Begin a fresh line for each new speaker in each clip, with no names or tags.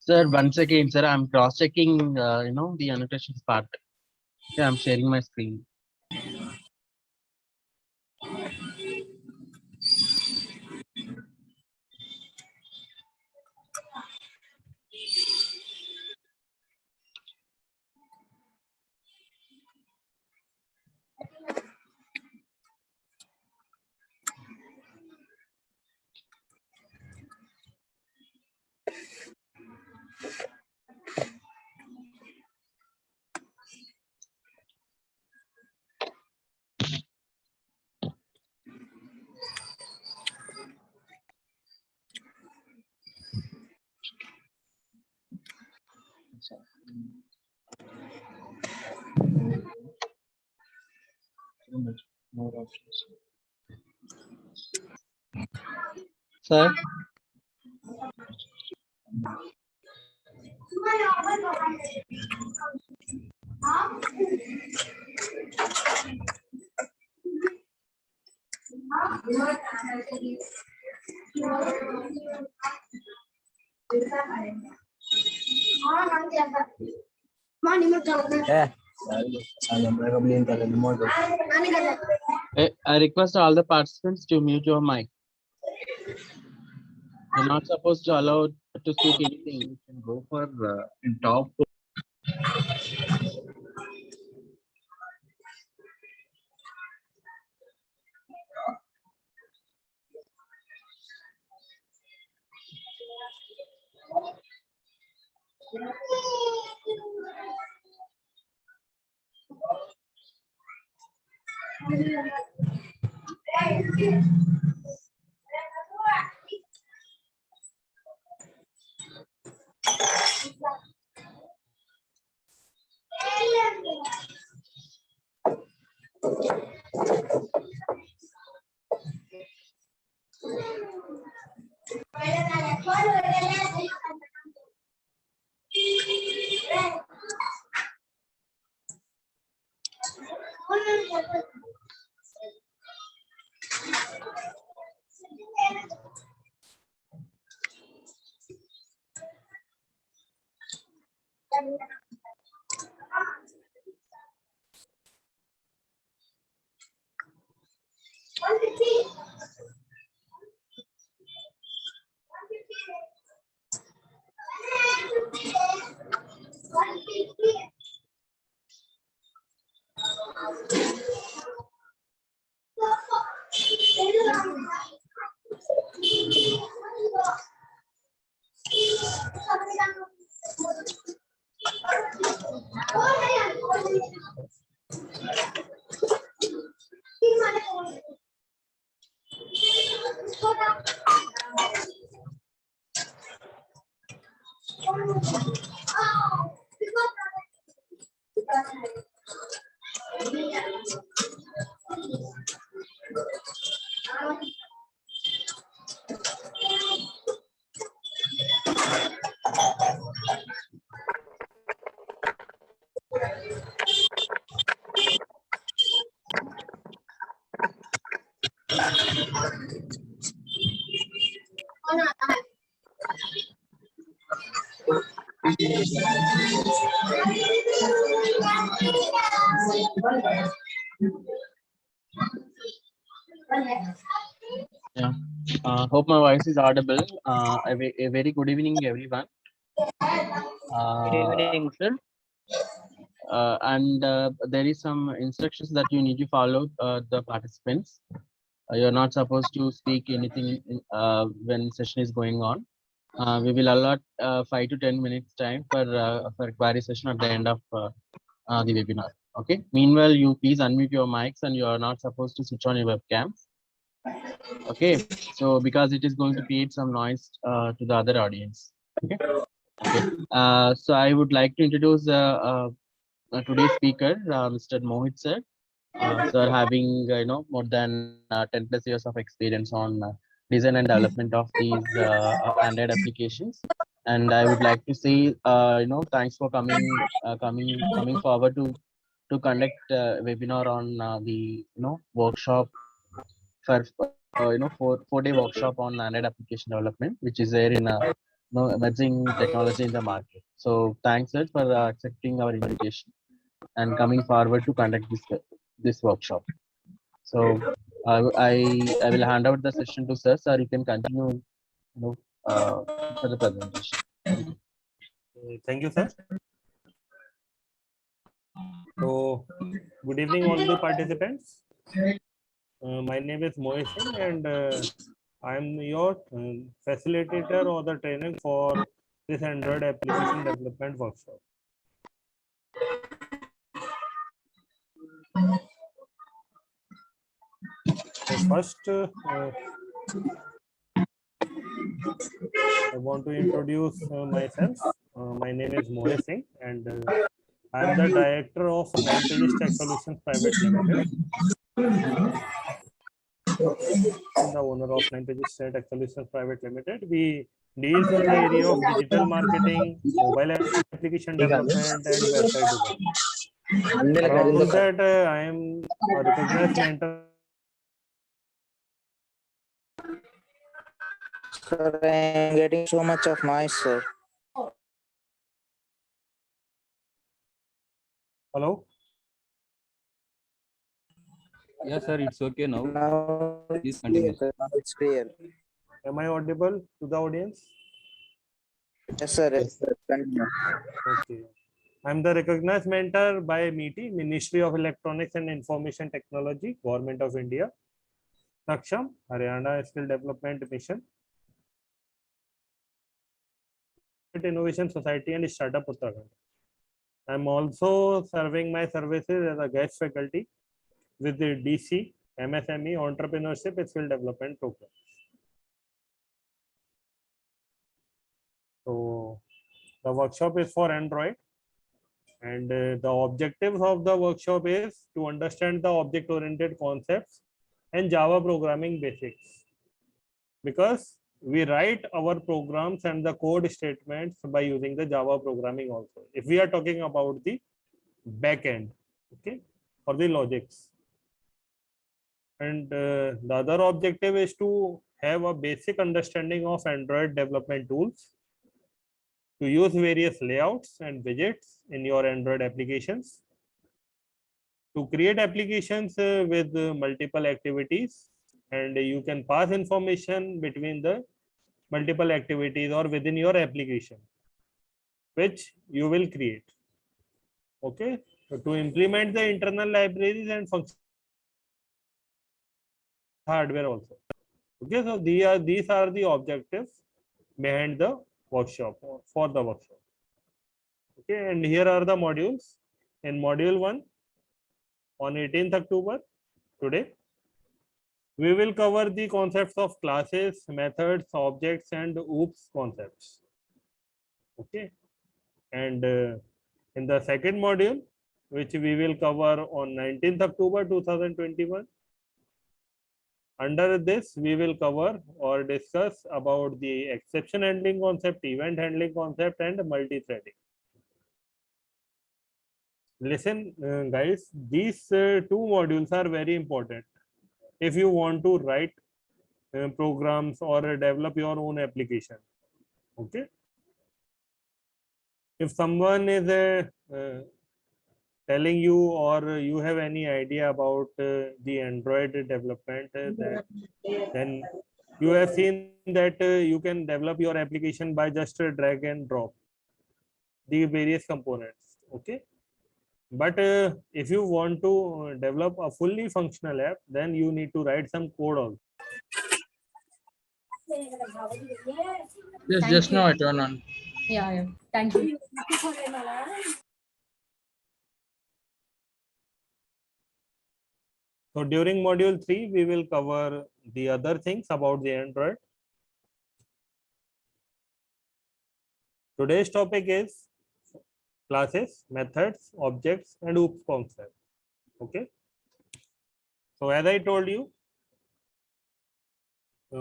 Sir, once again, sir, I'm cross-checking, the annotations part. Yeah, I'm sharing my screen. More options. Sir, I request all the participants to mute your mic. You're not supposed to allow to speak anything. You can go for in top. Yeah. Hope my voice is audible. A very good evening, everyone.
Good evening, sir.
And there is some instructions that you need to follow, the participants. You're not supposed to speak anything when session is going on. We will allot 5 to 10 minutes time for query session at the end of the webinar. Okay. Meanwhile, you please unmute your mics and you are not supposed to switch on your webcams. Okay. So because it is going to create some noise to the other audience. Okay. Okay. So I would like to introduce today's speaker, Mr. Mohit sir. Sir having more than 10 plus years of experience on design and development of these Android applications. And I would like to say, thanks for coming forward to conduct a webinar on the workshop for 4-day workshop on Android application development, which is there in emerging technology in the market. So thanks sir for accepting our invitation and coming forward to conduct this workshop. So I will hand out the session to sir. Sir, you can continue, for the presentation.
Thank you, sir. So, good evening, all the participants. My name is Mohit Singh, and I am your facilitator or the trainer for this Android application development workshop. So first, I want to introduce myself. My name is Mohit Singh, and I am the director of 9pages Tech Solutions Private Limited, the owner of 9pages Tech Solutions Private Limited. We deals in the area of digital marketing, mobile application development, and website design. Around that, I am a recognized mentor.
Sir, I am getting so much of noise, sir.
Hello.
Yes, sir, it's okay now.
Now
Please
it's clear,
continue.
sir. Now it's clear.
Am I audible to the audience?
Yes, sir. Yes, sir. Continue.
Okay. I'm the recognized mentor by MITI, Ministry of Electronics and Information Technology, Government of India, Saksham, Haryana Skill Development Mission, Innovation Society, and Startup Uttarakhand. I'm also serving my services as a guest faculty with the DC, MSME, Entrepreneurship and Skill Development Program. So the workshop is for Android, and the objectives of the workshop is to understand the object-oriented concepts and Java programming basics, because we write our programs and the code statements by using the Java programming also. If we are talking about the backend, okay, or the logics. And the other objective is to have a basic understanding of Android development tools, to use various layouts and widgets in your Android applications, to create applications with multiple activities, and you can pass information between the multiple activities or within your application, which you will create. Okay, so to implement the internal libraries and functions hardware also. Okay, so these are the objectives behind the workshop or for the workshop. Okay, and here are the modules. In module 1, on 18th October, today, we will cover the concepts of classes, methods, objects, and OOPS concepts. Okay, and in the second module, which we will cover on 19th October 2021, under this, we will cover or discuss about the exception handling concept, event handling concept, and multi-threading. Listen, guys, these two modules are very important if you want to write programs or develop your own application. Okay. If someone is telling you or you have any idea about the Android development, then you have seen that you can develop your application by just drag and drop the various components. Okay. But if you want to develop a fully functional app, then you need to write some code also.
Yes, just now I turn on.
Yeah. Thank you.
So during module 3, we will cover the other things about the Android. Today's topic is classes, methods, objects, and OOPS concepts. Okay. So as I told you,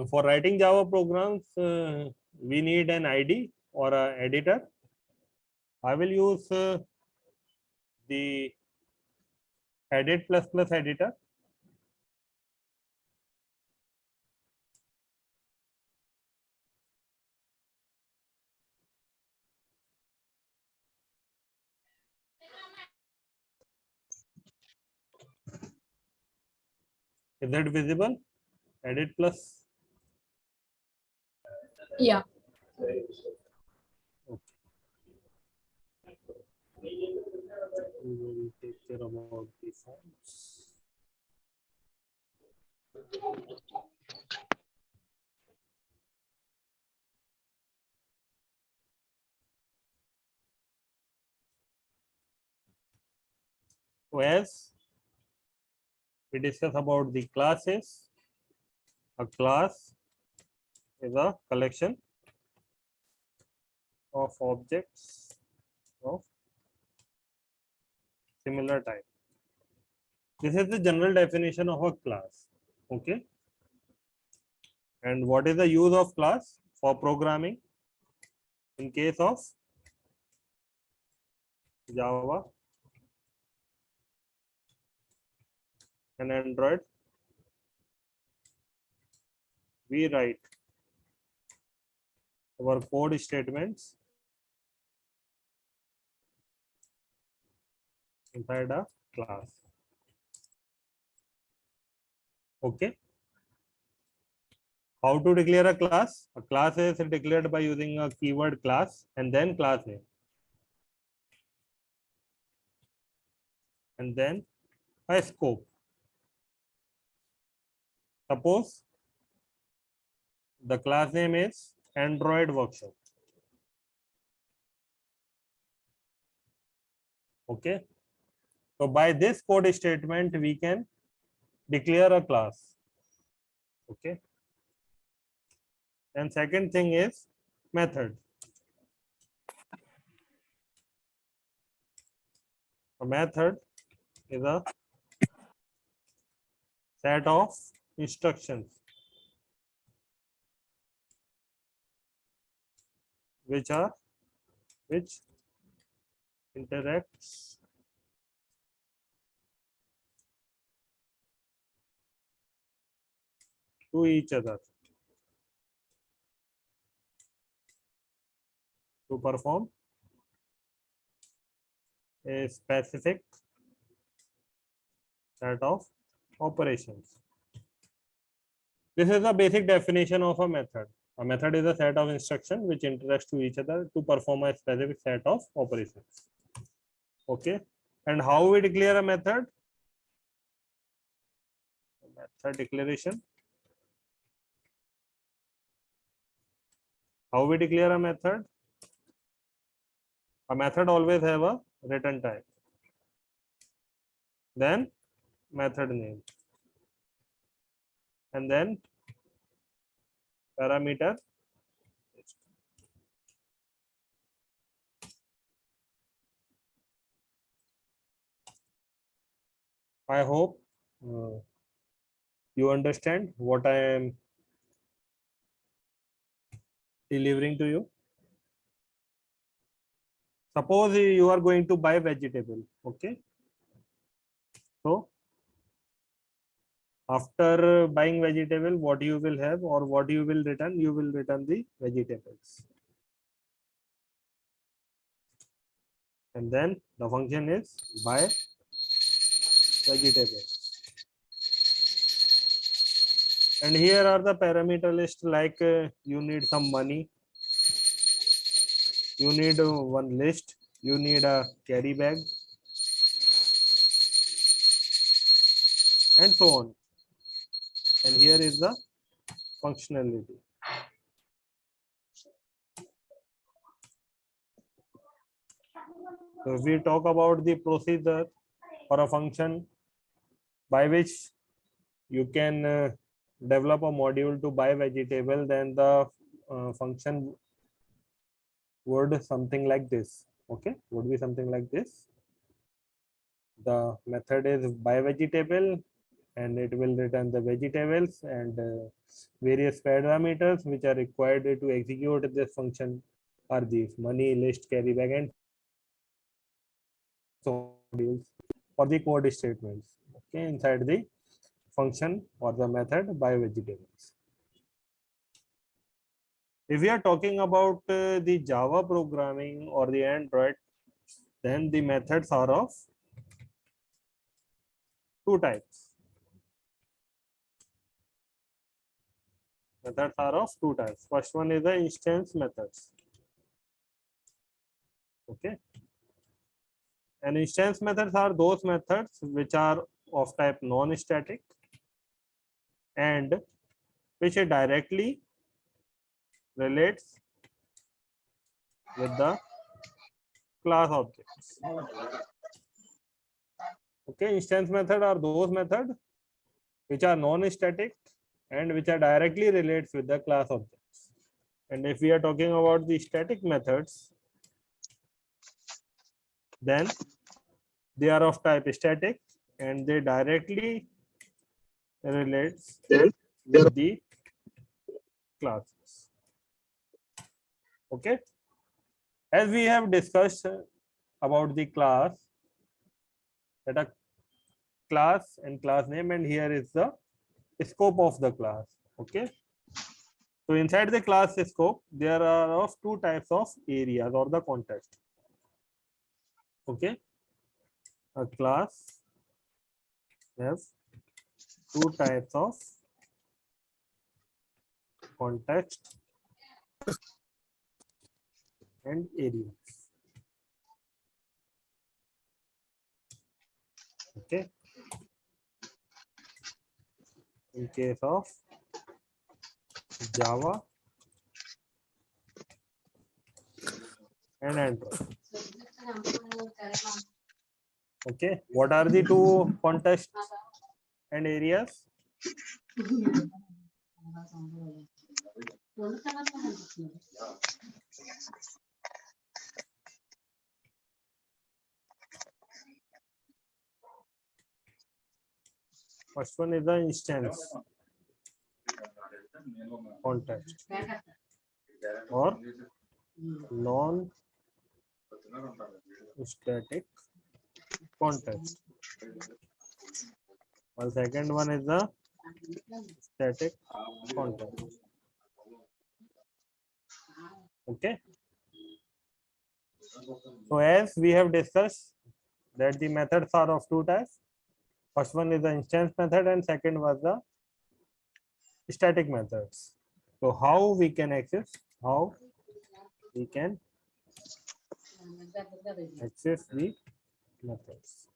for writing Java programs, we need an ID or an editor. I will use the Edit++ editor. Is it visible? Edit plus.
Yeah.
We will take care about the forms. So as we discuss about the classes, a class is a collection of objects of similar type. This is the general definition of a class. Okay. And what is the use of class for programming? In case of Java and Android, we write our code statements inside a class. Okay. How to declare a class? A class is declared by using a keyword class and then class name. And then a scope. Suppose the class name is Android Workshop. Okay. So by this code statement, we can declare a class. Okay. And second thing is method. A method is a set of instructions which interacts to each other to perform a specific set of operations. This is the basic definition of a method. A method is a set of instructions which interacts to each other to perform a specific set of operations. Okay. And how we declare a method? Method declaration. How we declare a method? A method always have a return type. Then method name. And then parameter. I hope you understand what I am delivering to you. Suppose you are going to buy vegetable. Okay. So after buying vegetable, what you will have or what you will return? You will return the vegetables. And then the function is buy vegetable. And here are the parameter list, like you need some money, you need one list, you need a carry bag, and so on. And here is the functionality. So if we talk about the procedure for a function by which you can develop a module to buy vegetable, then the function would something like this. Okay, would be something like this. The method is buy vegetable and it will return the vegetables, and various parameters which are required to execute this function are these: money, list, carry bag, and so modules for the code statements. Okay, inside the function or the method buy vegetables. If we are talking about the Java programming or the Android, then the methods are of two types. Methods are of two types. First one is the instance methods. Okay. And instance methods are those methods which are of type non-static and which directly relates with the class objects. Okay, instance method are those methods which are non-static and which are directly relates with the class objects. And if we are talking about the static methods, then they are of type static and they directly relates with the classes. Okay, as we have discussed about the class, that a class and class name, and here is the scope of the class. Okay, so inside the class scope there are of two types of areas or the context. Okay, a class has two types of context and areas. Okay, in case of Java and Android. Okay, what are the two contexts and areas? First one is the instance context or non-static context. While second one is the static context. Okay. So as we have discussed that the methods are of two types. First one is the instance method and second was the static methods. So how we can access the methods.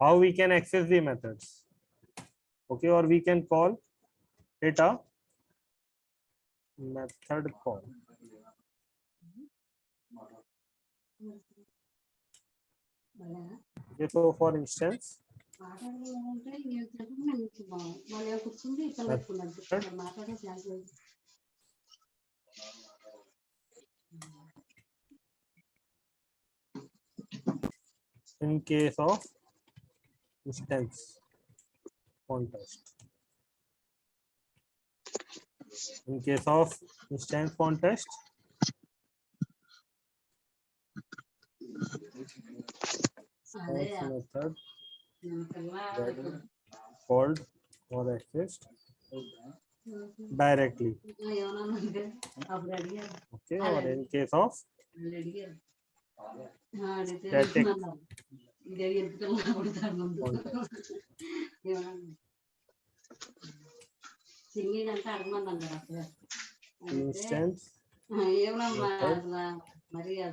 How we can access the methods. Okay, or we can call it a method call. Okay, so for instance, in case of instance context. In case of instance context, method that is called or accessed directly. Okay, or in case of static instance method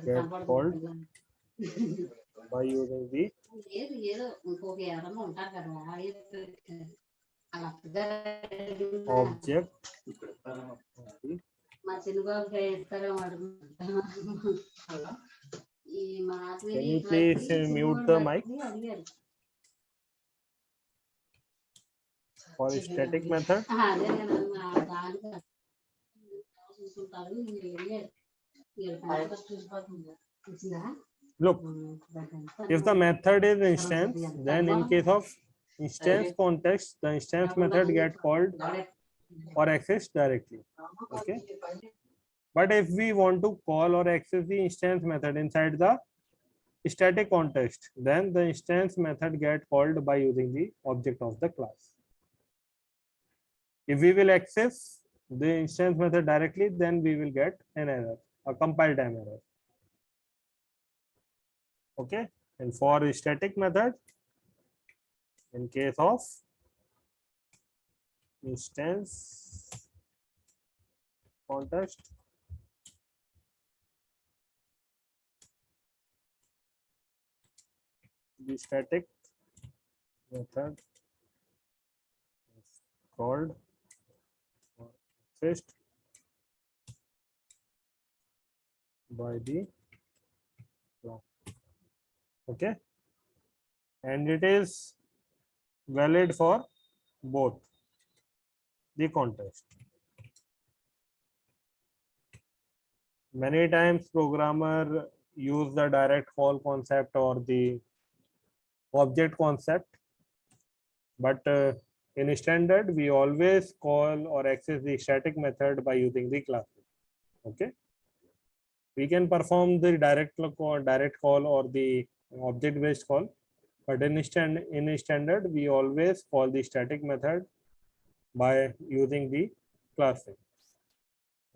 get called by using the object can you please mute the mic for static method? Look, if the method is instance, then in case of instance context, the instance method get called or accessed directly. Okay, but if we want to call or access the instance method inside the static context, then the instance method get called by using the object of the class. If we will access the instance method directly, then we will get an error, a compile time error. Okay, and for static method, in case of instance context. The static method is called or accessed by the class. Okay, and it is valid for both the context. Many times programmer use the direct call concept or the object concept, but in standard we always call or access the static method by using the classes. Okay, we can perform the direct call or the object based call, but in standard we always call the static method by using the classes.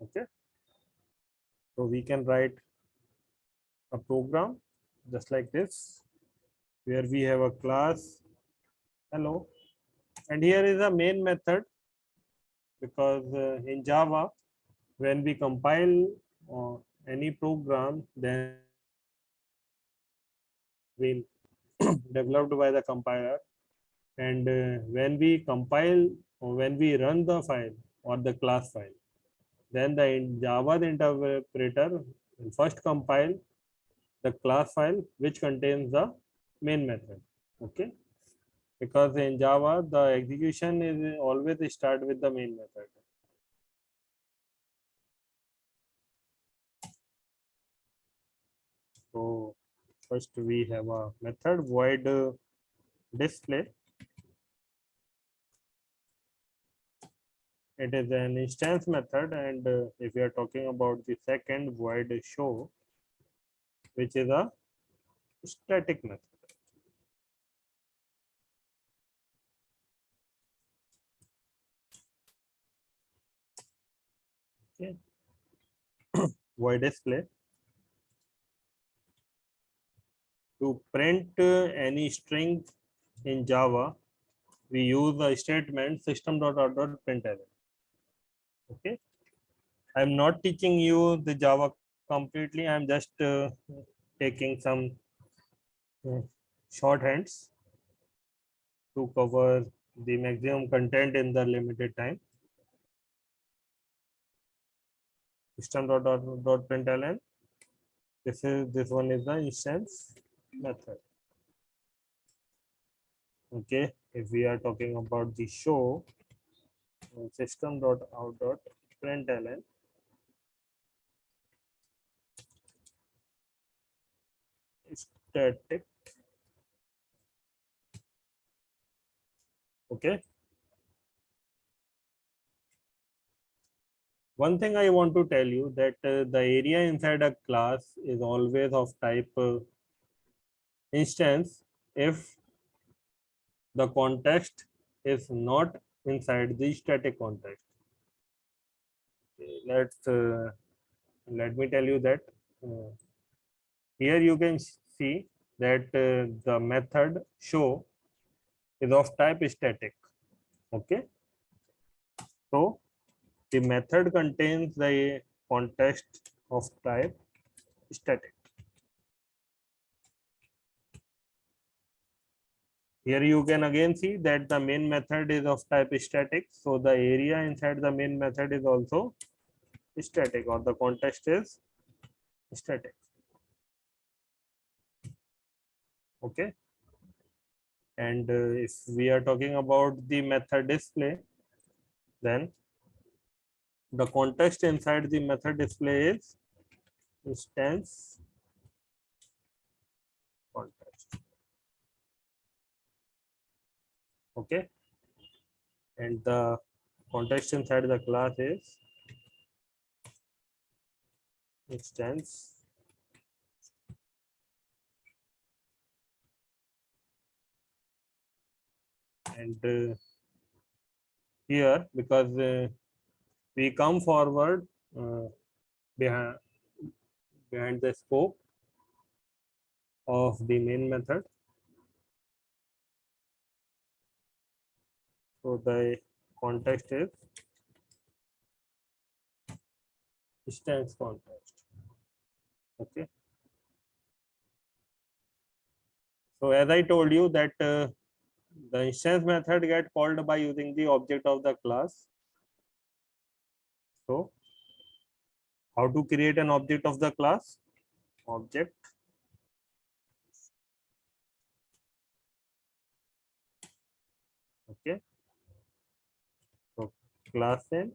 Okay, so we can write a program just like this, where we have a class hello, and here is a main method, because in Java when we compile any program, then been developed by the compiler, and when we compile or when we run the file or the class file, then the Java the interpreter will first compile the class file which contains the main method. Okay, because in Java the execution is always start with the main method. So first we have a method void display. It is an instance method, and if we are talking about the second, void show, which is a static method. Okay. Void display. To print any string in Java, we use the statement system.out.println. Okay, I'm not teaching you the Java completely. I'm just taking some shorthands to cover the maximum content in the limited time. System.out.println. This one is the instance method. Okay, if we are talking about the show, system.out.println, static. Okay, one thing I want to tell you that the area inside a class is always of type instance if the context is not inside the static context. Let me tell you that here you can see that the method show is of type static. Okay, so the method contains the context of type static. Here you can again see that the main method is of type static, so the area inside the main method is also static, or the context is static. Okay, and if we are talking about the method display, then the context inside the method display is instance context. Okay, and the context inside the class is instance and here, because we come forward behind the scope of the main method, so the context is instance context. Okay. So as I told you that the instance method get called by using the object of the class. So how to create an object of the class? Object okay. So class name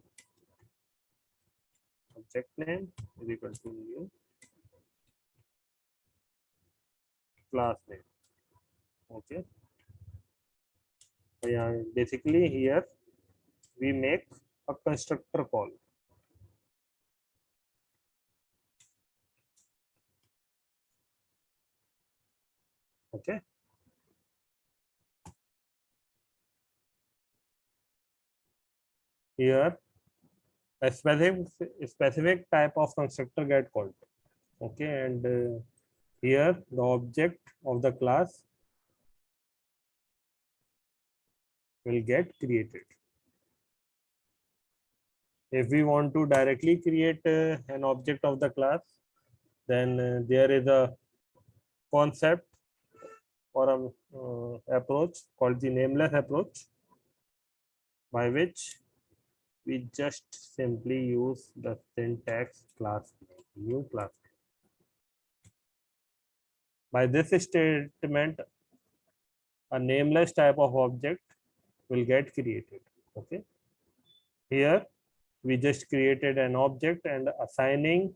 object name is equal to new class name. Okay. So yeah, basically here we make a constructor call. Okay. Here a specific type of constructor get called. Okay, and here the object of the class will get created. If we want to directly create an object of the class, then there is a concept or a approach called the nameless approach, by which we just simply use the syntax class name, new class. By this statement, a nameless type of object will get created. Okay. Here we just created an object and assigning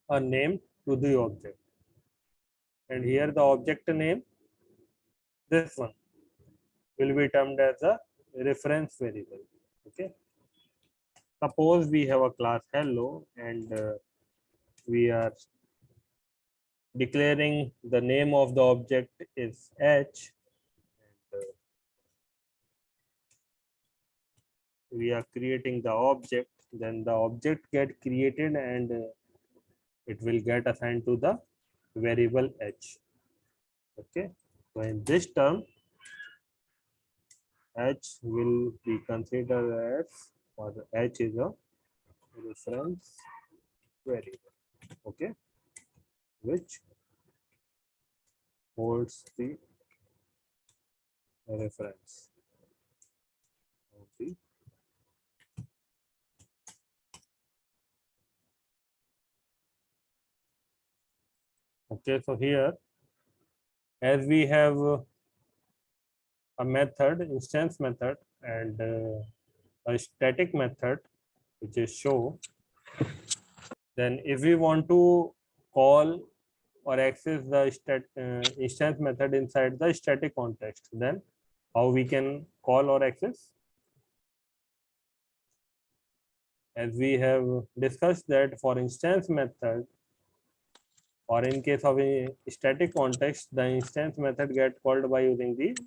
a name to the object. And here the object name, this one, will be termed as a reference variable. Okay. Suppose we have a class hello and we are declaring the name of the object is h. And, we are creating the object, then the object get created and it will get assigned to the variable h. Okay. So in this term, h will be considered as, or h is a reference variable. Okay, which holds the reference of the okay. So here, as we have a method, instance method, and a static method, which is show, then if we want to call or access the instance method inside the static context, then how we can call or access? As we have discussed that for instance method, or in case of a static context, the instance method get called by using the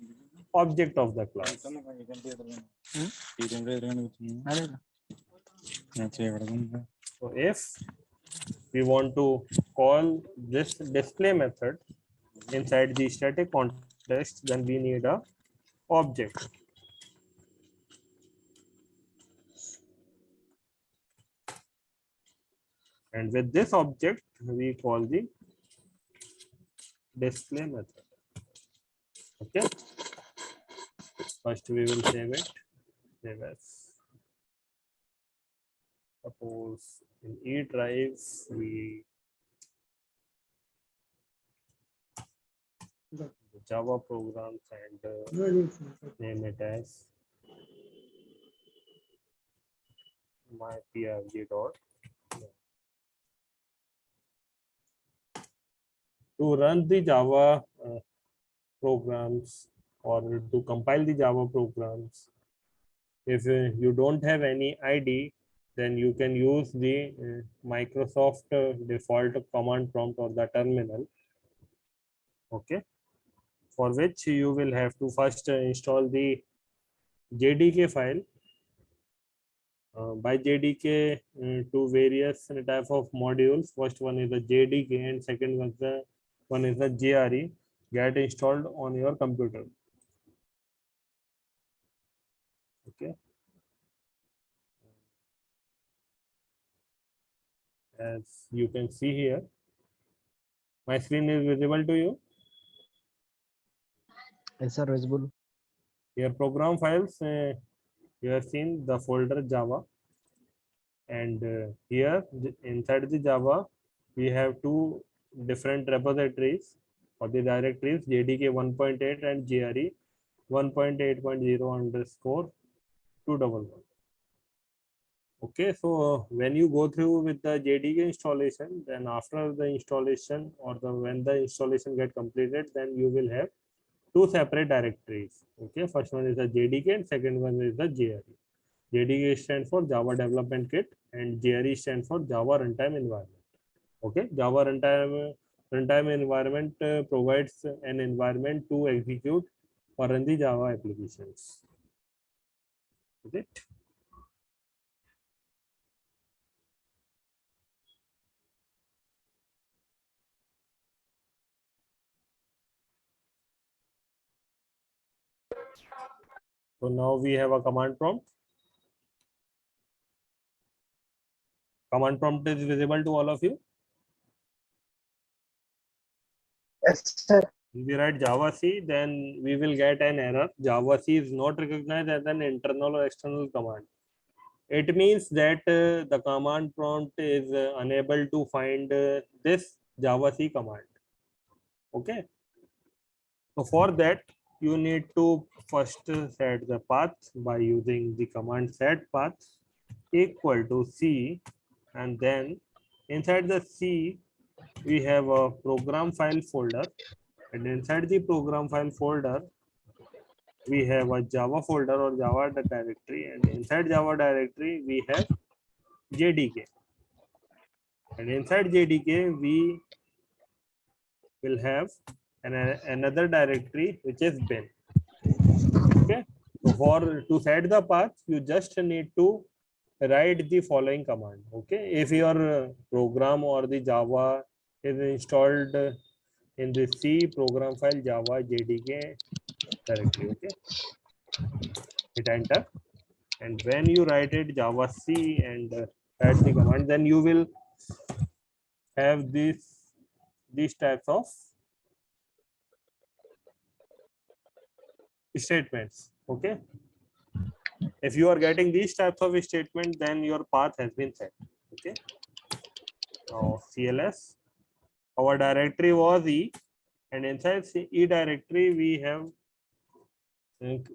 object of the class. So if we want to call this display method inside the static context, then we need a object. And with this object, we call the display method. Okay. First, we will save it. Save as. Suppose in E drive, we Java programs and name it as my PRG dot. To run the Java programs or to compile the Java programs, if you don't have any ID, then you can use the Microsoft default command prompt or the terminal. Okay, for which you will have to first install the JDK file. By JDK to various type of modules. First one is the JDK and second one is the JRE get installed on your computer. Okay. as you can see here. My screen is visible to you.
Yes, sir, visible.
Your program files, you have seen the folder Java, and here inside the Java we have two different repositories or the directories, JDK 1.8 and JRE 1.8.0 underscore 211. Okay, so when you go through with the JDK installation, then after the installation or when the installation get completed, then you will have two separate directories. Okay, first one is the JDK and second one is the JRE. JDK stands for Java Development Kit and JRE stands for Java Runtime Environment. Okay, Java Runtime Environment provides an environment to execute or run the Java applications. Is it? So now we have a command prompt. Command prompt is visible to all of you.
Yes, sir.
If we write Java C, then we will get an error. Java C is not recognized as an internal or external command. It means that the command prompt is unable to find this Java C command. Okay. So for that, you need to first set the path by using the command set path equal to C, and then inside the C we have a program file folder, and inside the program file folder we have a Java folder or Java directory, and inside Java directory we have JDK, and inside JDK we will have another directory which is bin. Okay, so for to set the path you just need to write the following command. Okay, if your program or the Java is installed in the C program file Java JDK directory, okay, hit enter, and when you write it Java C and write the command, then you will have these types of statements. Okay, if you are getting these types of statement, then your path has been set. Okay, now CLS, our directory was E, and inside E directory we have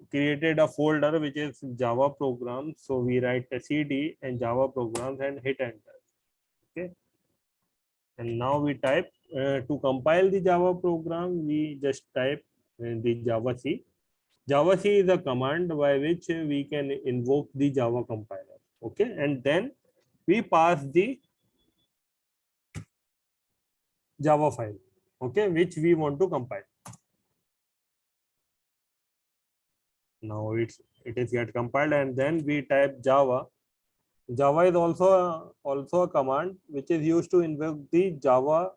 created a folder which is Java programs. So we write a CD and Java programs and hit enter. Okay, and now we type to compile the Java program, we just type the Java C. Java C is a command by which we can invoke the Java compiler. Okay, and then we pass the Java file, okay, which we want to compile. Now it is get compiled, and then we type Java. Java is also a command which is used to invoke the Java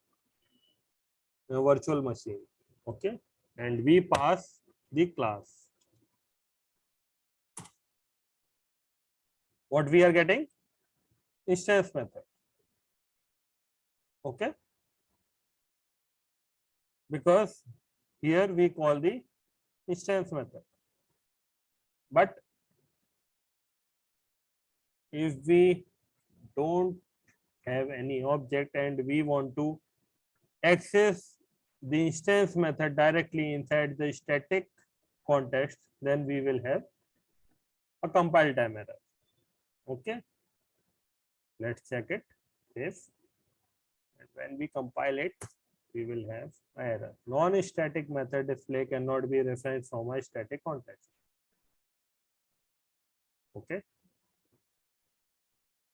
virtual machine. Okay, and we pass the class. What we are getting? Instance method. Okay, because here we call the instance method. But if we don't have any object and we want to access the instance method directly inside the static context, then we will have a compile time error. Okay, let's check it. If and when we compile it, we will have an error. Non-static method display cannot be referenced from a static context. Okay,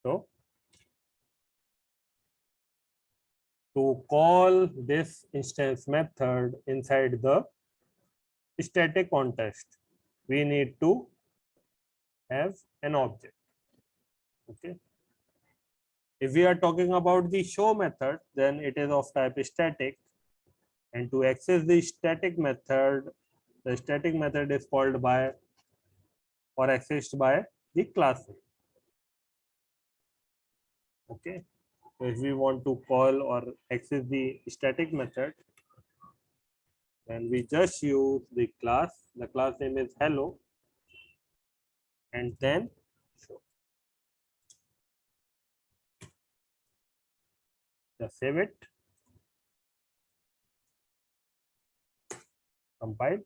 so to call this instance method inside the static context, we need to have an object. Okay, if we are talking about the show method, then it is of type static, and to access the static method, the static method is called by or accessed by the class name. Okay, If we want to call or access the static method, then we just use the class. The class name is hello, and then show. Just save it, compile,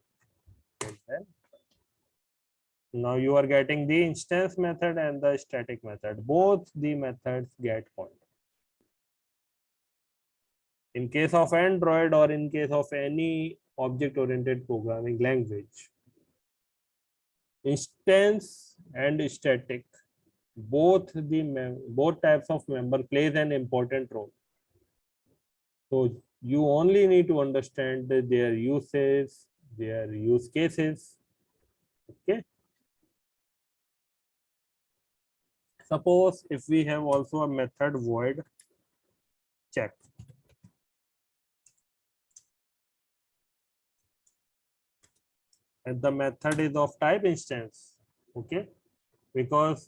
and then now you are getting the instance method and the static method. Both the methods get called. In case of Android or in case of any object-oriented programming language, instance and static, both types of member plays an important role. So you only need to understand their uses, their use cases. Okay. Suppose if we have also a method void check. And the method is of type instance. Okay. Because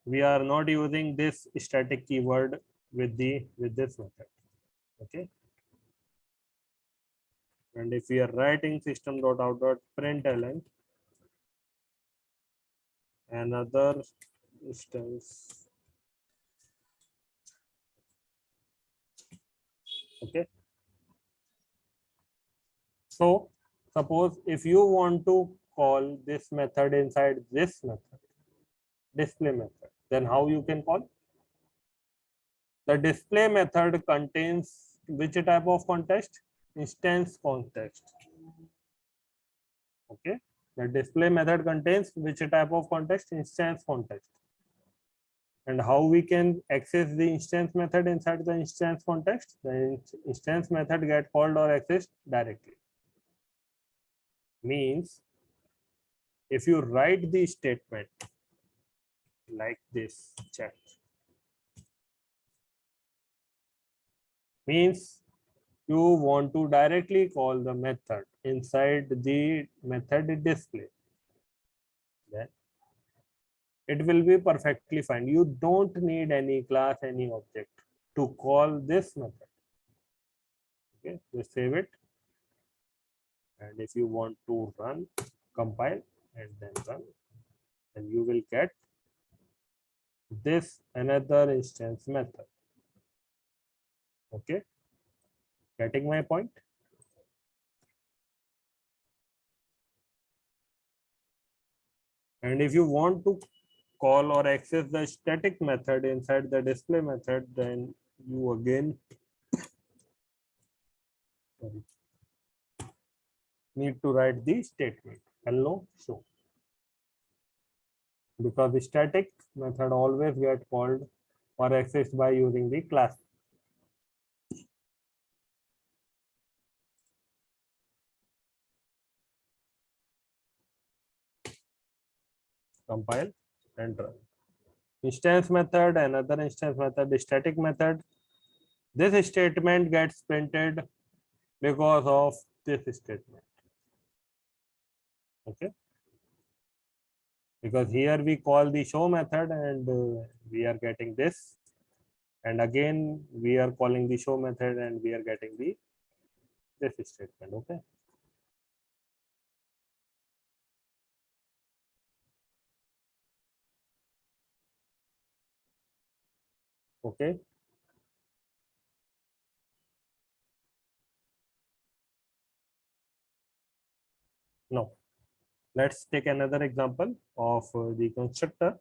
we are not using this static keyword with this method. Okay. And if we are writing system.out.println another instance. Okay. So suppose if you want to call this method inside this method, display method, then how you can call? The display method contains which type of context? Instance context. Okay. The display method contains which type of context? Instance context. And how we can access the instance method inside the instance context? The instance method get called or accessed directly. Means if you write the statement like this, check, means you want to directly call the method inside the method display, then it will be perfectly fine. You don't need any class, any object to call this method. Okay, just save it. And if you want to run, compile and then run, and you will get this another instance method. Okay, getting my point? And if you want to call or access the static method inside the display method, then you again need to write the statement hello show, because the static method always get called or accessed by using the class. Compile and run. Instance method, another instance method, the static method. This statement gets printed because of this statement. Okay. Because here we call the show method and we are getting this. And again, we are calling the show method and we are getting this statement. Okay. Okay. Now, let's take another example of the constructor.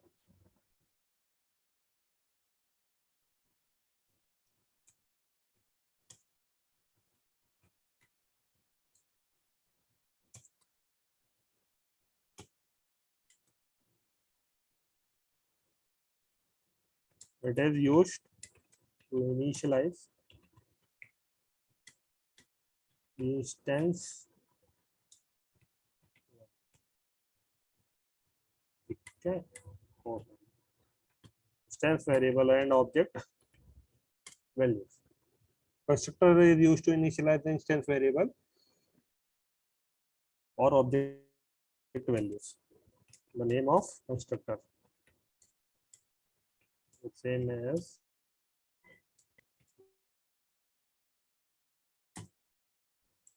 It is used to initialize the instance. Okay. Instance variable and object values. Constructor is used to initialize the instance variable or object values. The name of constructor, the same as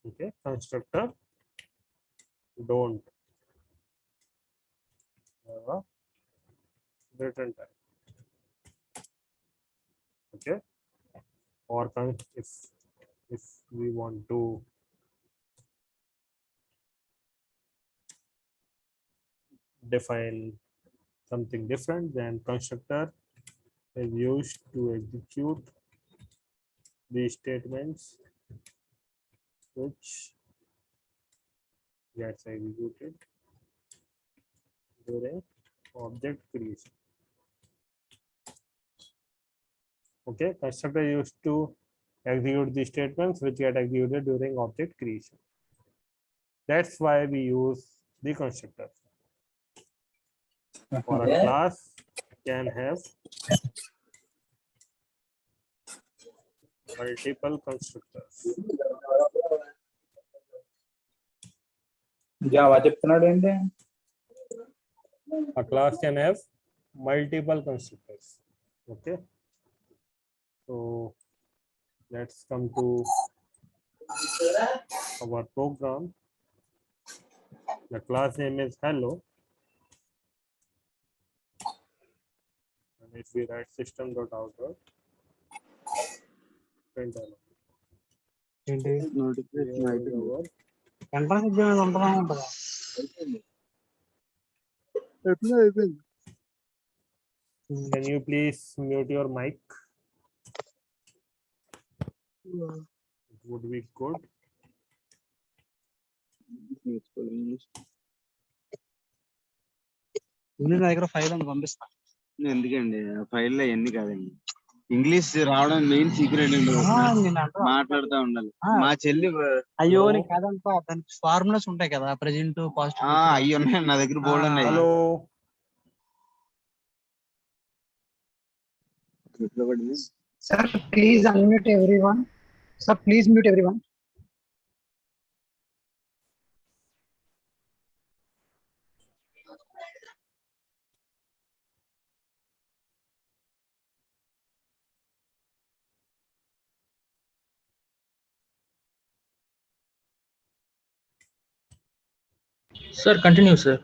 Okay, constructor don't have a return type. Okay, or if we want to define something different, then constructor is used to execute the statements which gets executed during object creation. Okay, constructor used to execute the statements which get executed during object creation. That's why we use the constructor. For a class can have multiple constructors.
Java చెప్తున్నాడు ఏంటి?
A class can have multiple constructors. Okay, so let's come to our program. The class name is hello, and if we write system.out, print hello.
ఏంటి
notification
Here is
అయిపోయింది.
our
entrance exam ఉంటుందా ఉంటుందా?
ఎప్పుడో అయిపోయింది.
Can you please mute your mic? It would be good.
ఉంది నా దగ్గర file ఉంది పంపిస్తా.
ఎందుకండి ఫైల్ లో ఎన్ని కాదండి, ఇంగ్లీష్ రావడం మెయిన్ సీక్రెట్ అండి.
నేను అంటున్నా.
మాట్లాడుతూ ఉండాలి.
ఆ,
మా చెల్లి
అయ్యో నీకు కాదంతా దానికి ఫార్ములాస్ ఉంటాయి కదా, ప్రెజెంట్ పాజిటివ్.
అయ్యి ఉన్నాయండి నా దగ్గర బోర్డు ఉన్నాయి.
Hello.
ఎట్లా పడింది?
Sir, please unmute everyone. Sir, please mute everyone.
Sir, continue, sir.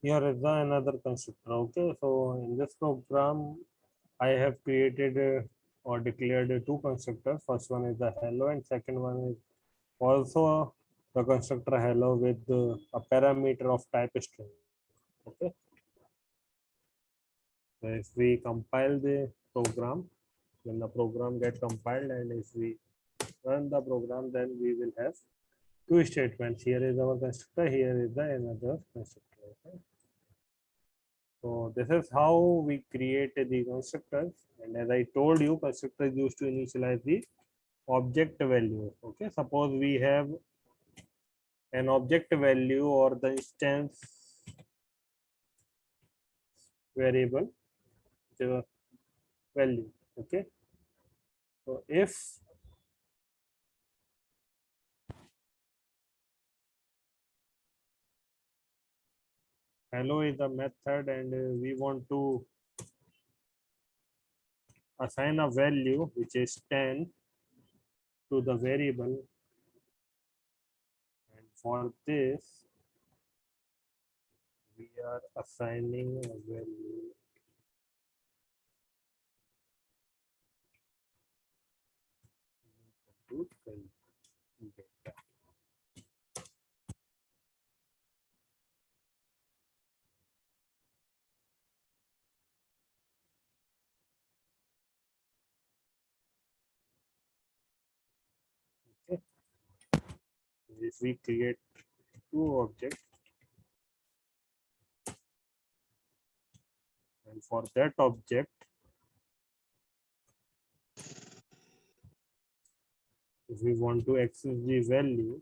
Here is another constructor. Okay, so in this program, I have created or declared two constructors. First one is the hello, and second one is also the constructor hello with a parameter of type string. Okay, so if we compile the program, when the program get compiled, and if we run the program, then we will have two statements. Here is our constructor, here is the another constructor. Okay. So this is how we create the constructors, and as I told you, constructor is used to initialize the object value. Okay, suppose we have an object value or the instance variable, the value. Okay, so if hello is the method and we want to assign a value which is 10 to the variable, and for this we are assigning a value to 10 data. If we create two objects, and for that object if we want to access the value,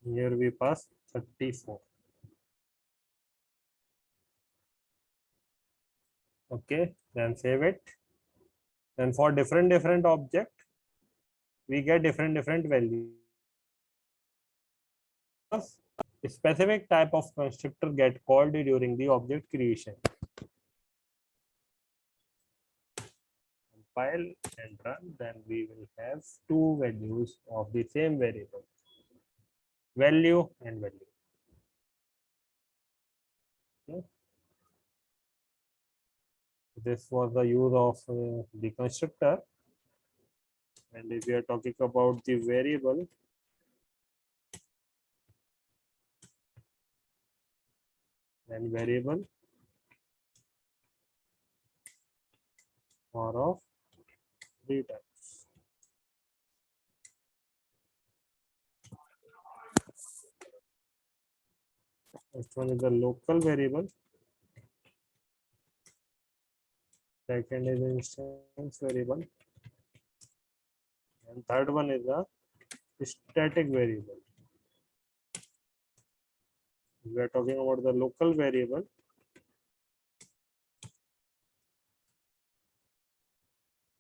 Here we pass 34. Okay, then save it. Then for different object, we get different values. A specific type of constructor get called during the object creation. Compile and run, then we will have two values of the same variable, value and value. Okay. This was the use of the constructor. And if we are talking about the variable, then variable are of three types. First one is the local variable. Second is the instance variable. And third one is the static variable. We are talking about the local variable.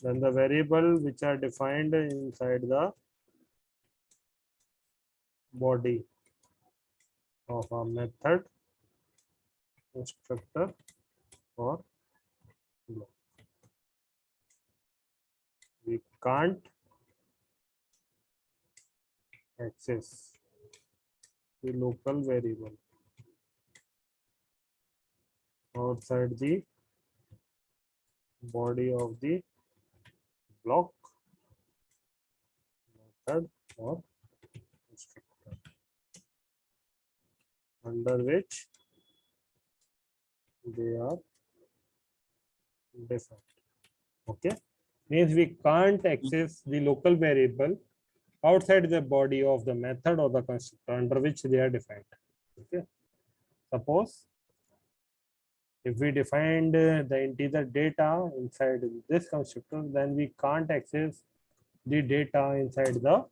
Then the variable which are defined inside the body of a method, constructor, or block. We can't access the local variable outside the body of the block, method, or constructor, under which they are defined. Okay, means we can't access the local variable outside the body of the method or the constructor under which they are defined. Okay, suppose if we defined the integer data inside this constructor, then we can't access the data inside the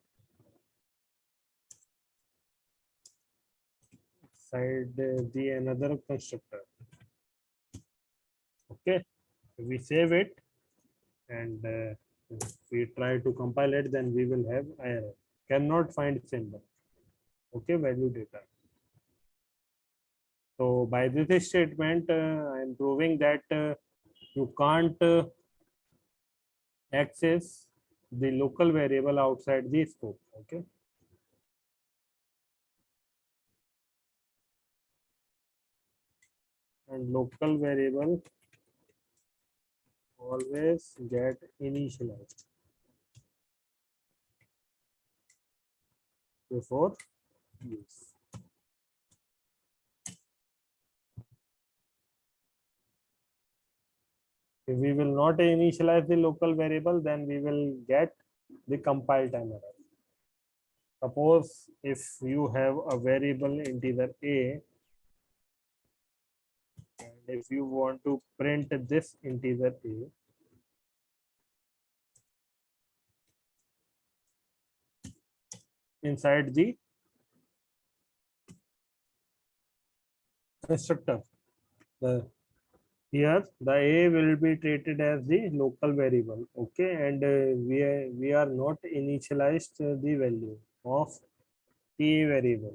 another constructor. Okay, if we save it and if we try to compile it, then we will have error. Cannot find symbol. Okay, value data. So by this statement, I am proving that you can't access the local variable outside the scope. Okay. And local variable always get initialized before use. If we will not initialize the local variable, then we will get the compile time error. Suppose if you have a variable integer a, and if you want to print this integer a, inside the constructor, here the a will be treated as the local variable. Okay, and we are not initialized the value of the variable.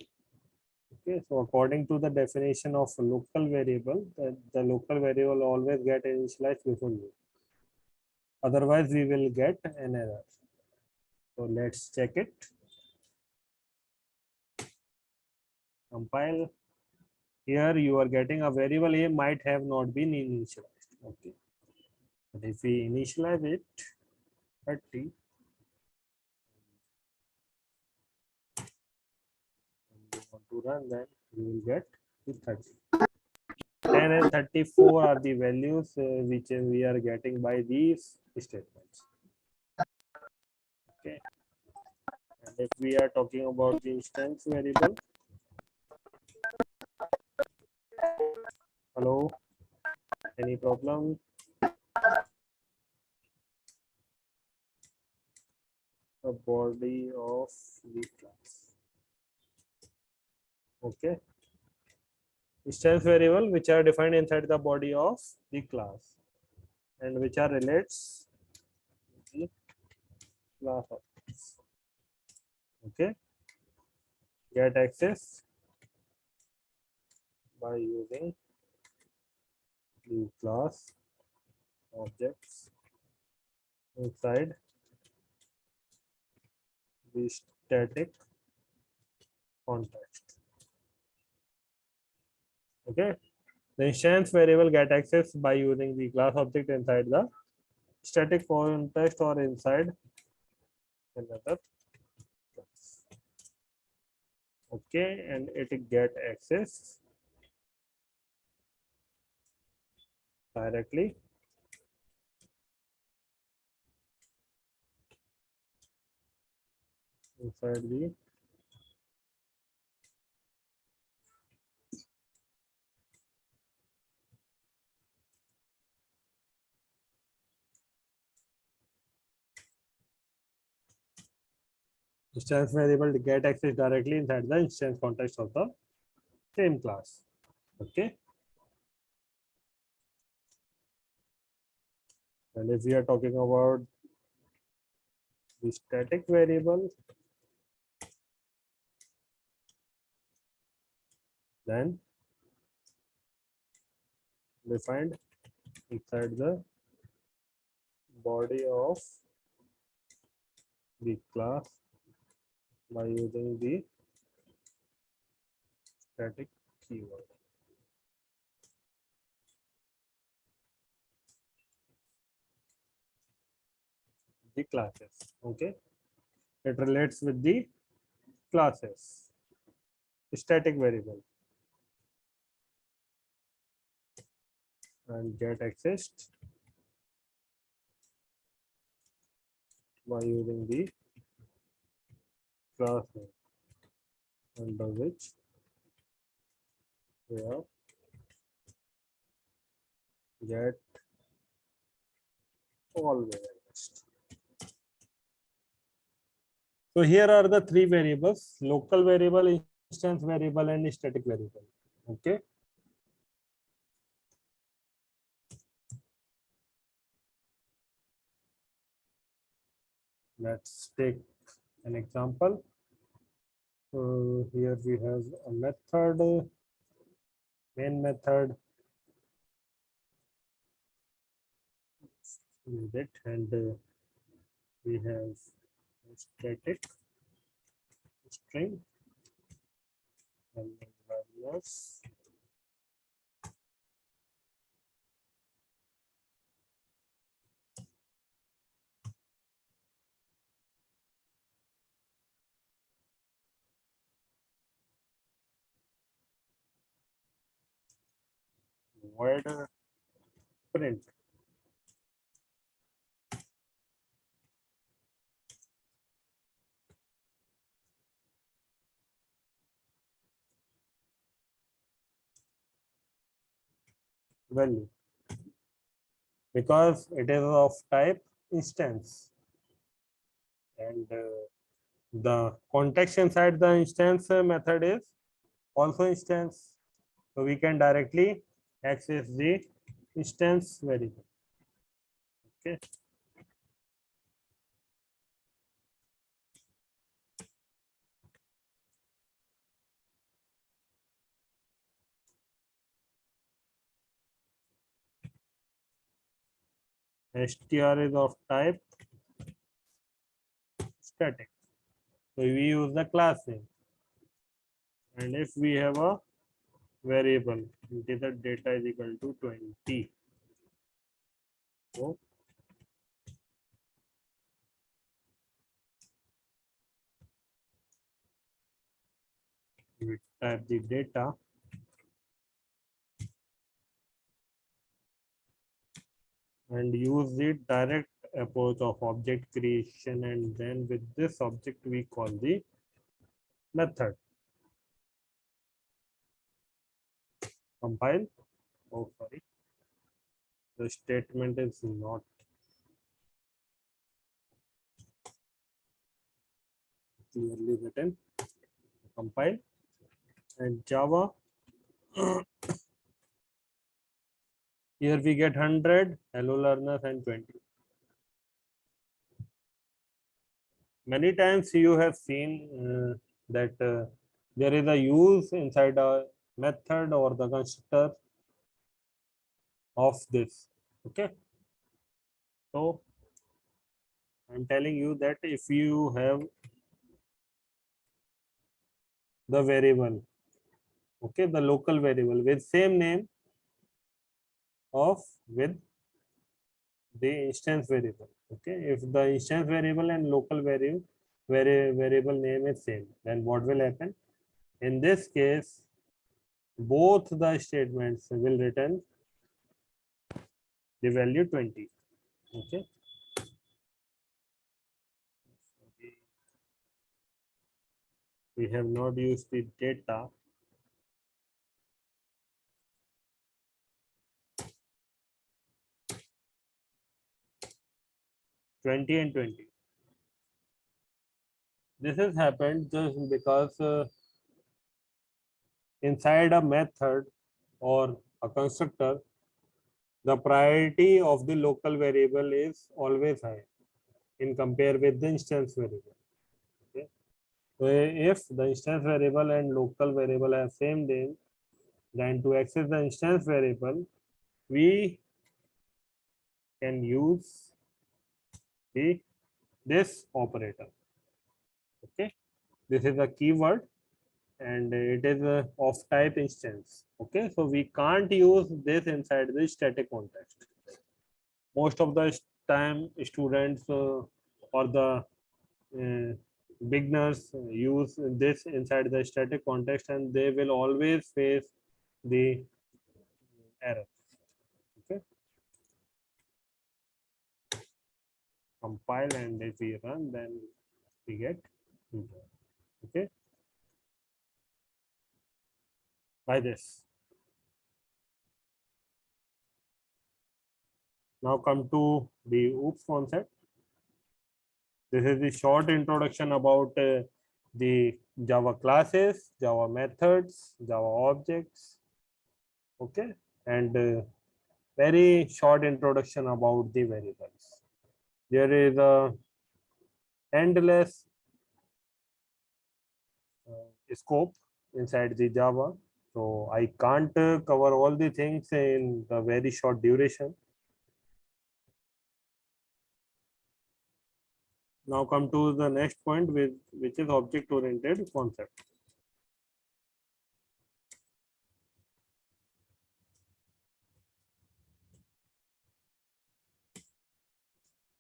Okay, so according to the definition of local variable, the local variable always get initialized before you. Otherwise, we will get an error. So let's check it. Compile. Here you are getting a variable a might have not been initialized. Okay, but if we initialize it 30, and you want to run that, you will get the 30. 10 and 34 are the values which we are getting by these statements. Okay, and if we are talking about the instance variable, hello, any problem? The body of the class. Okay. Instance variable which are defined inside the body of the class and which are relates to the class objects. Okay. Get access by using the class objects inside the static context. Okay. The instance variable get access by using the class object inside the static context or inside another class. Okay, and it get access directly inside the instance variable to get access directly inside the instance context of the same class. Okay. And if we are talking about the static variable, then defined inside the body of the class by using the static keyword. The classes. Okay. It relates with the classes. Static variable and get accessed by using the class name under which we have get all variables. So here are the three variables: local variable, instance variable, and static variable. Okay. Let's take an example. Here we have a method, main method with it, and we have a static string and values. Void print. Value, because it is of type instance, and the context inside the instance method is also instance, so we can directly access the instance variable. Okay. Str is of type static, so we use the class name, and if we have a variable integer data is equal to 20, so we type the data and use the direct approach of object creation, and then with this object we call the method. Compile. Oh, sorry, the statement is not clearly written. Compile and Java. Here we get 100 hello learners and 20. Many times you have seen that there is a use inside a method or the constructor of this. Okay. So I'm telling you that if you have the variable, okay, the local variable with same name of with the instance variable, okay, if the instance variable and local variable name is same, then what will happen? In this case, both the statements will return the value 20. Okay. We have not used the data. (20 and 20). This has happened just because inside a method or a constructor, the priority of the local variable is always high in compare with the instance variable. Okay. So if the instance variable and local variable have same name, then to access the instance variable, we can use this operator. Okay, this is a keyword and it is of type instance. Okay, so we can't use this inside the static context. Most of the time students or the beginners use this inside the static context and they will always face the error. Okay, compile and if we run, then we get error. Okay, by this. Now come to the OOPS concept. This is the short introduction about the Java classes, Java methods, Java objects. Okay, and very short introduction about the variables. There is a endless scope inside the Java. So I can't cover all the things in the very short duration. Now come to the next point which is object oriented concept.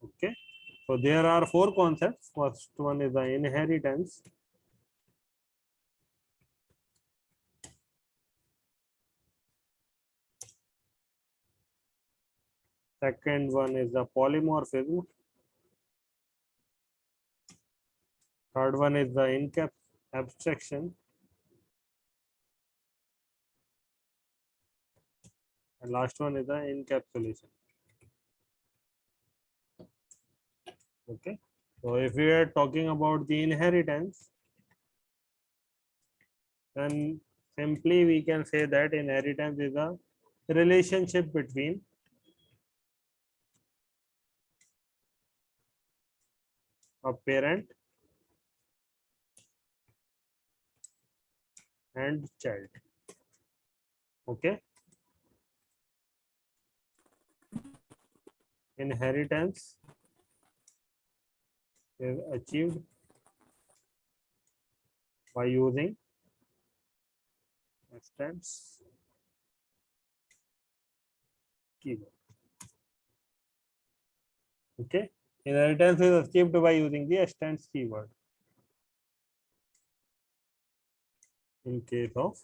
Okay, so there are four concepts. First one is the inheritance. Second one is the polymorphism. Third one is the in-cap abstraction. And last one is the encapsulation. Okay, so if we are talking about the inheritance, then simply we can say that inheritance is a relationship between a parent and child. Okay, inheritance is achieved by using extends keyword. Okay, inheritance is achieved by using the extends keyword in case of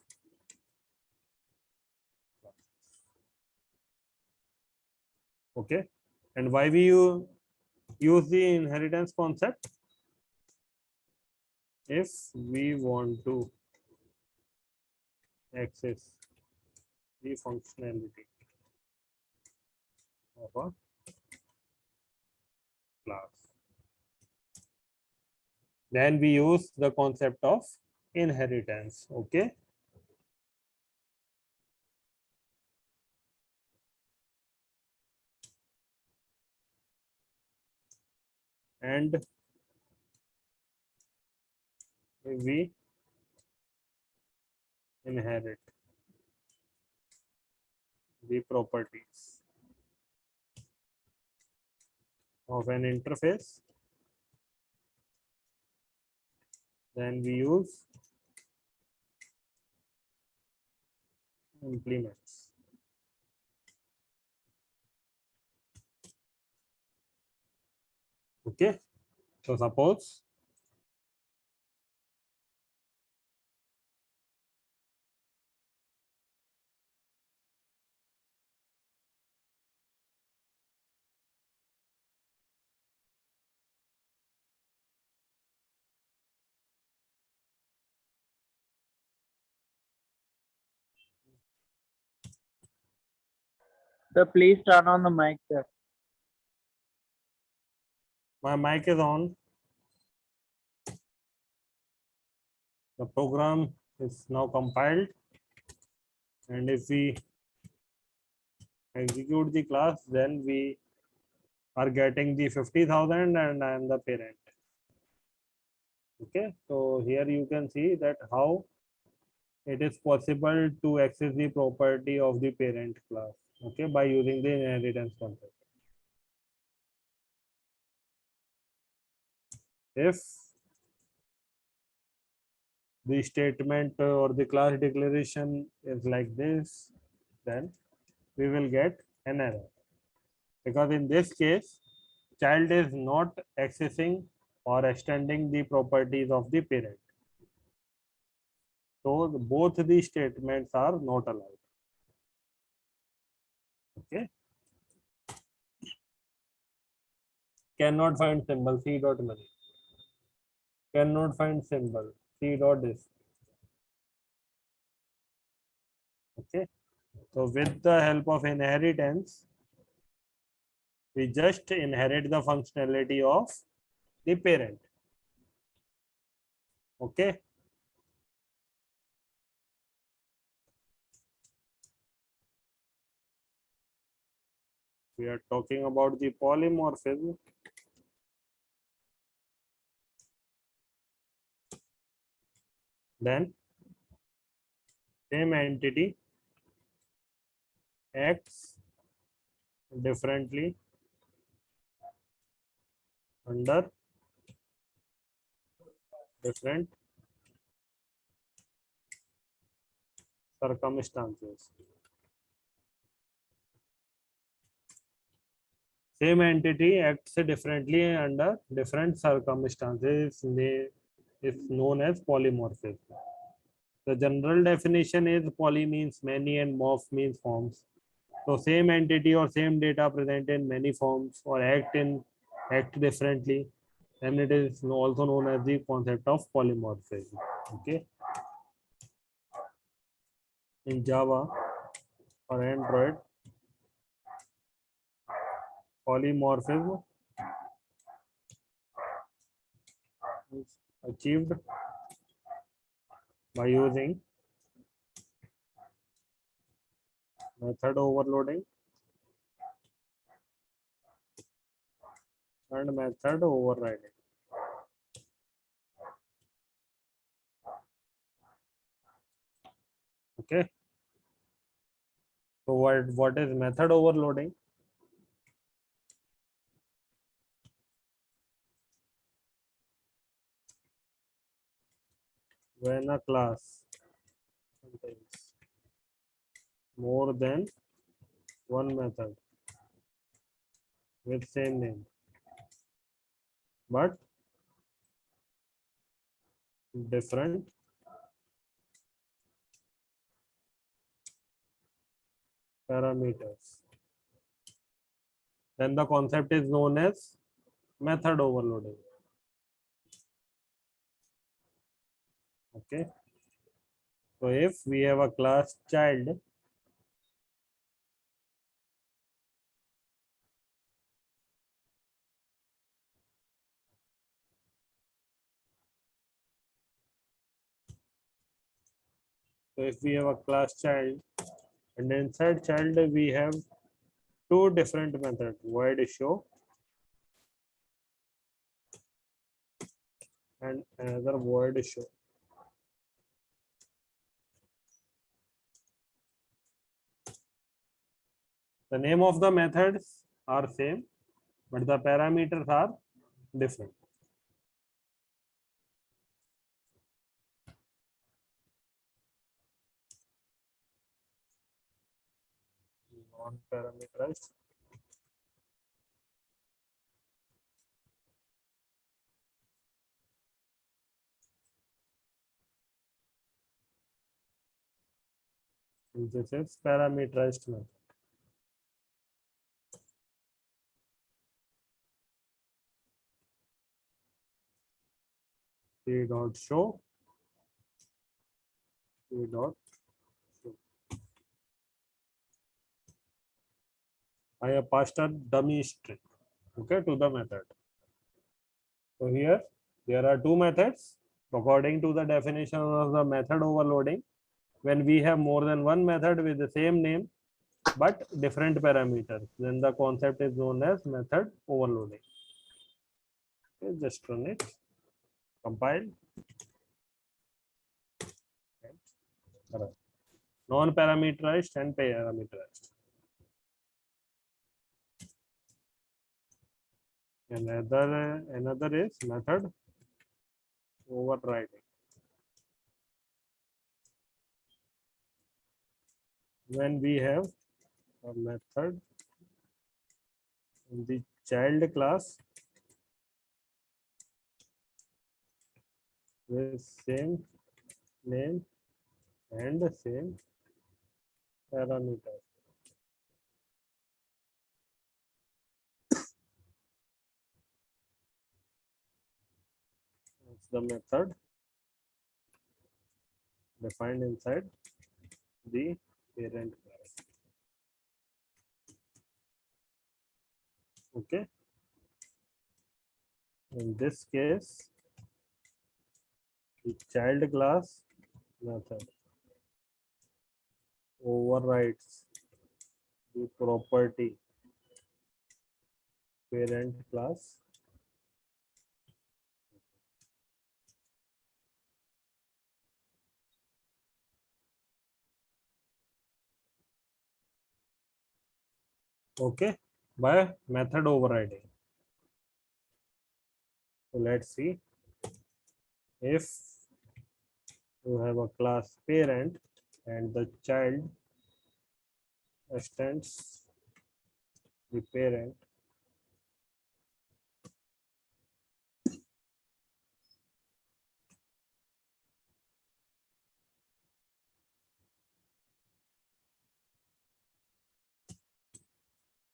okay. And why we use the inheritance concept? If we want to access the functionality of a class, then we use the concept of inheritance. Okay, and we inherit the properties of an interface, then we use implements. Okay, so suppose
Sir, please turn on the mic, sir.
my mic is on. The program is now compiled, and if we execute the class, then we are getting the 50,000 and I am the parent. Okay, so here you can see that how it is possible to access the property of the parent class, okay, by using the inheritance concept. If the statement or the class declaration is like this, then we will get an error, because in this case child is not accessing or extending the properties of the parent. So both the statements are not allowed. Okay. Cannot find symbol C dot money. Cannot find symbol C dot this. Okay. So with the help of inheritance, we just inherit the functionality of the parent. Okay. We are talking about the polymorphism. Then same entity acts differently under different circumstances. Same entity acts differently under different circumstances is known as polymorphism. The general definition is poly means many and morph means forms. So same entity or same data present in many forms or act differently, and it is also known as the concept of polymorphism. Okay. In Java or Android, polymorphism is achieved by using method overloading and method overriding. Okay. So what is method overloading? When a class contains more than one method with same name, but different parameters, then the concept is known as method overloading. Okay. So if we have a class child, and inside child we have two different methods, void show and another void show. The name of the methods are same, but the parameters are different. Non-parameterized. This is parameterized method. P dot show. P dot show. I have passed a dummy string, okay, to the method. So here there are two methods according to the definition of the method overloading. When we have more than one method with the same name but different parameters, then the concept is known as method overloading. Okay, just run it, compile. Non-parameterized and parameterized. Another is method overriding. When we have a method in the child class with same name and the same parameter. That's the method defined inside the parent class. Okay. In this case, the child class method overrides the property parent class okay by method overriding. So let's see if you have a class parent and the child extends the parent.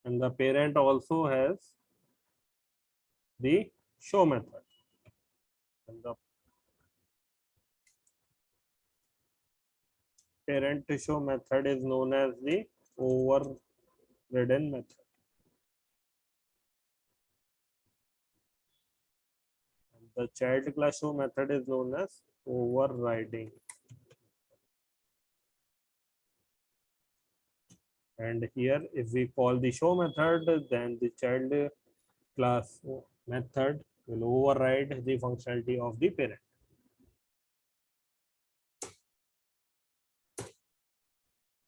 And the parent also has the show method. And the parent to show method is known as the overridden method. And the child class show method is known as overriding. And here, if we call the show method, then the child class method will override the functionality of the parent.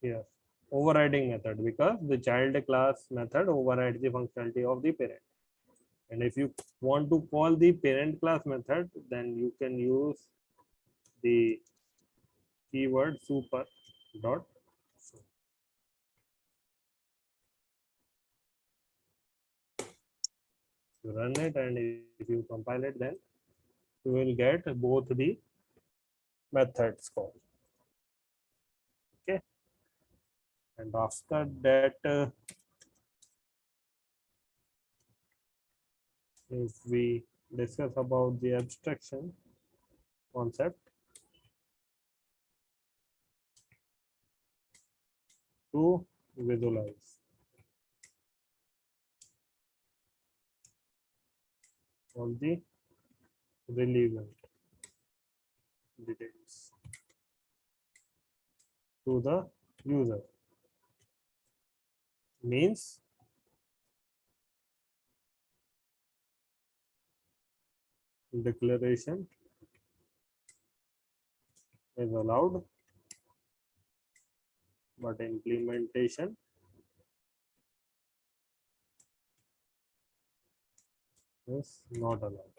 Here, overriding method, because the child class method overrides the functionality of the parent. And if you want to call the parent class method, then you can use the keyword super dot show. You run it, and if you compile it, then you will get both the methods called. Okay. And after that, if we discuss about the abstraction concept to visualize all the relevant details to the user, means declaration is allowed, but implementation is not allowed.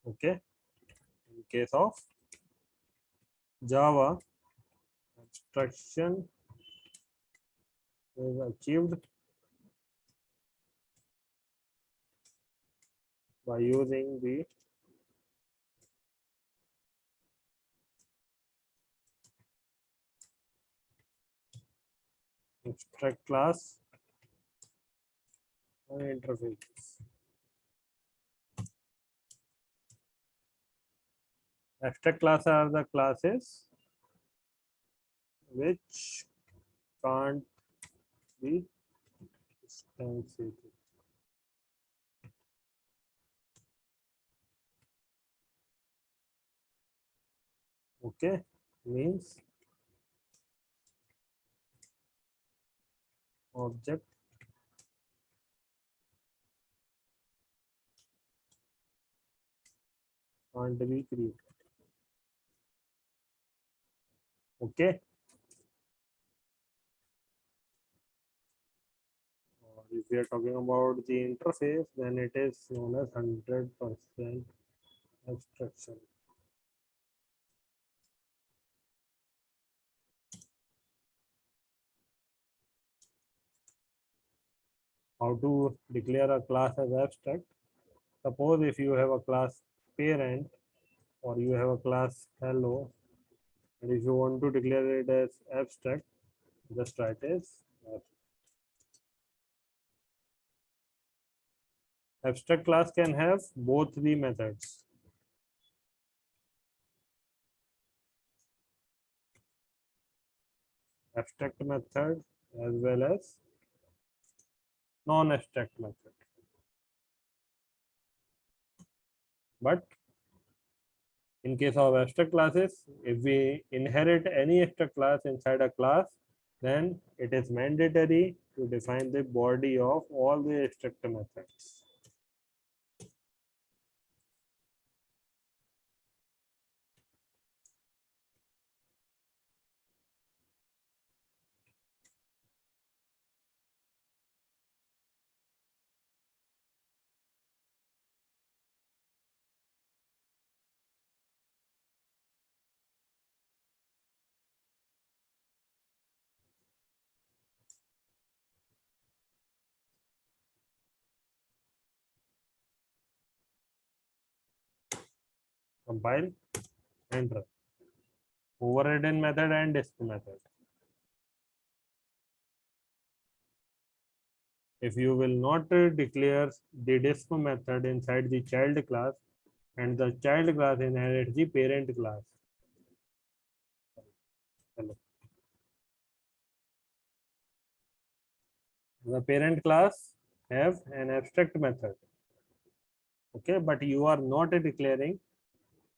Okay. In case of Java, abstraction is achieved by using the abstract class and interfaces. Abstract class are the classes which can't be instantiated. Okay, means object can't be created. Okay. If we are talking about the interface, then it is known as 100% abstraction. How to declare a class as abstract? Suppose if you have a class parent or you have a class hello, and if you want to declare it as abstract, just write as abstract class can have both the methods. Abstract method as well as non-abstract method. But in case of abstract classes, if we inherit any abstract class inside a class, then it is mandatory to define the body of all the abstract methods. Compile and run. Overridden method and disk method. If you will not declare the disk method inside the child class, and the child class inherits the parent class. Hello. The parent class have an abstract method. Okay, but you are not declaring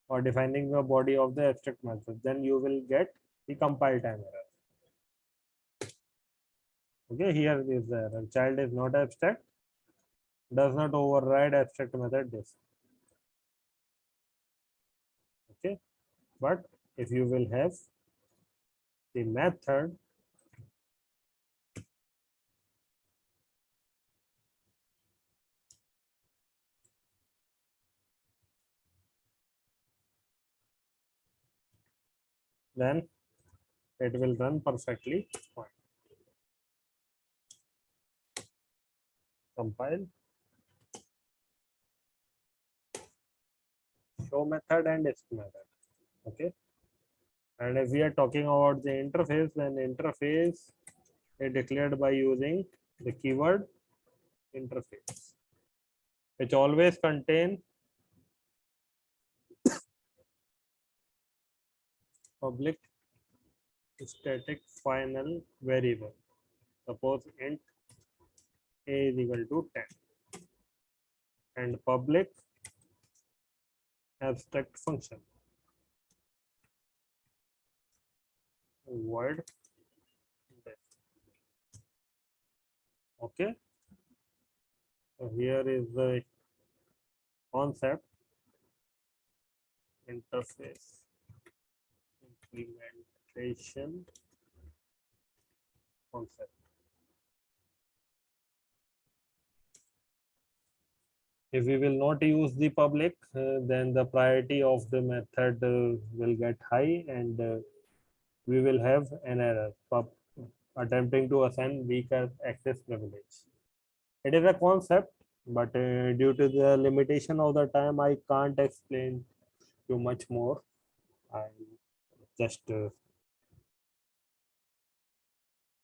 or defining the body of the abstract method, then you will get the compile time error. Okay, here is the error. Child is not abstract, does not override abstract method disk. Okay, but if you will have the method then it will run perfectly fine. Compile, show method and disk method. Okay, and if we are talking about the interface, then interface is declared by using the keyword interface, which always contain public static final variable. Suppose int a is equal to 10 and public abstract function void def. Okay, so here is the concept, interface, implementation, concept. If we will not use the public, then the priority of the method will get high, and we will have an error attempting to assign weaker access privilege. It is a concept, but due to the limitation of the time, I can't explain too much more. I just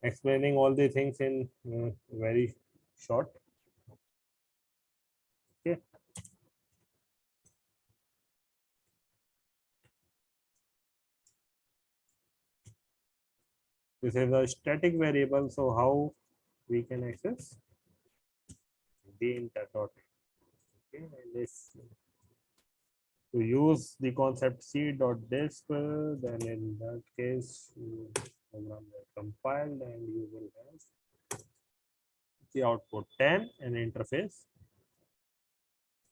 explaining all the things in very short. Okay. This is a static variable, so how we can access the int dot. Okay, and if to use the concept c.disk, then in that case, program will compiled and you will have the output 10 and interface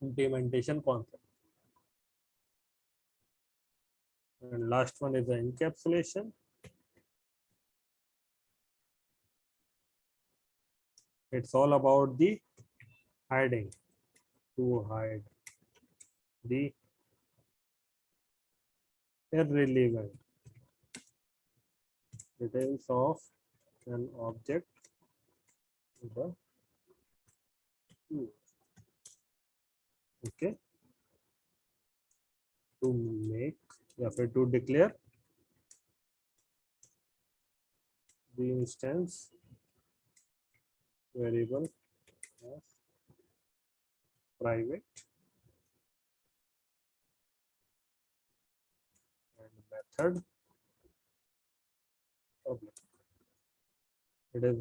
implementation concept. And last one is the encapsulation. It's all about the hiding, to hide the irrelevant details of an object to the tool. Okay, to make, to declare the instance variable as private and method public. It is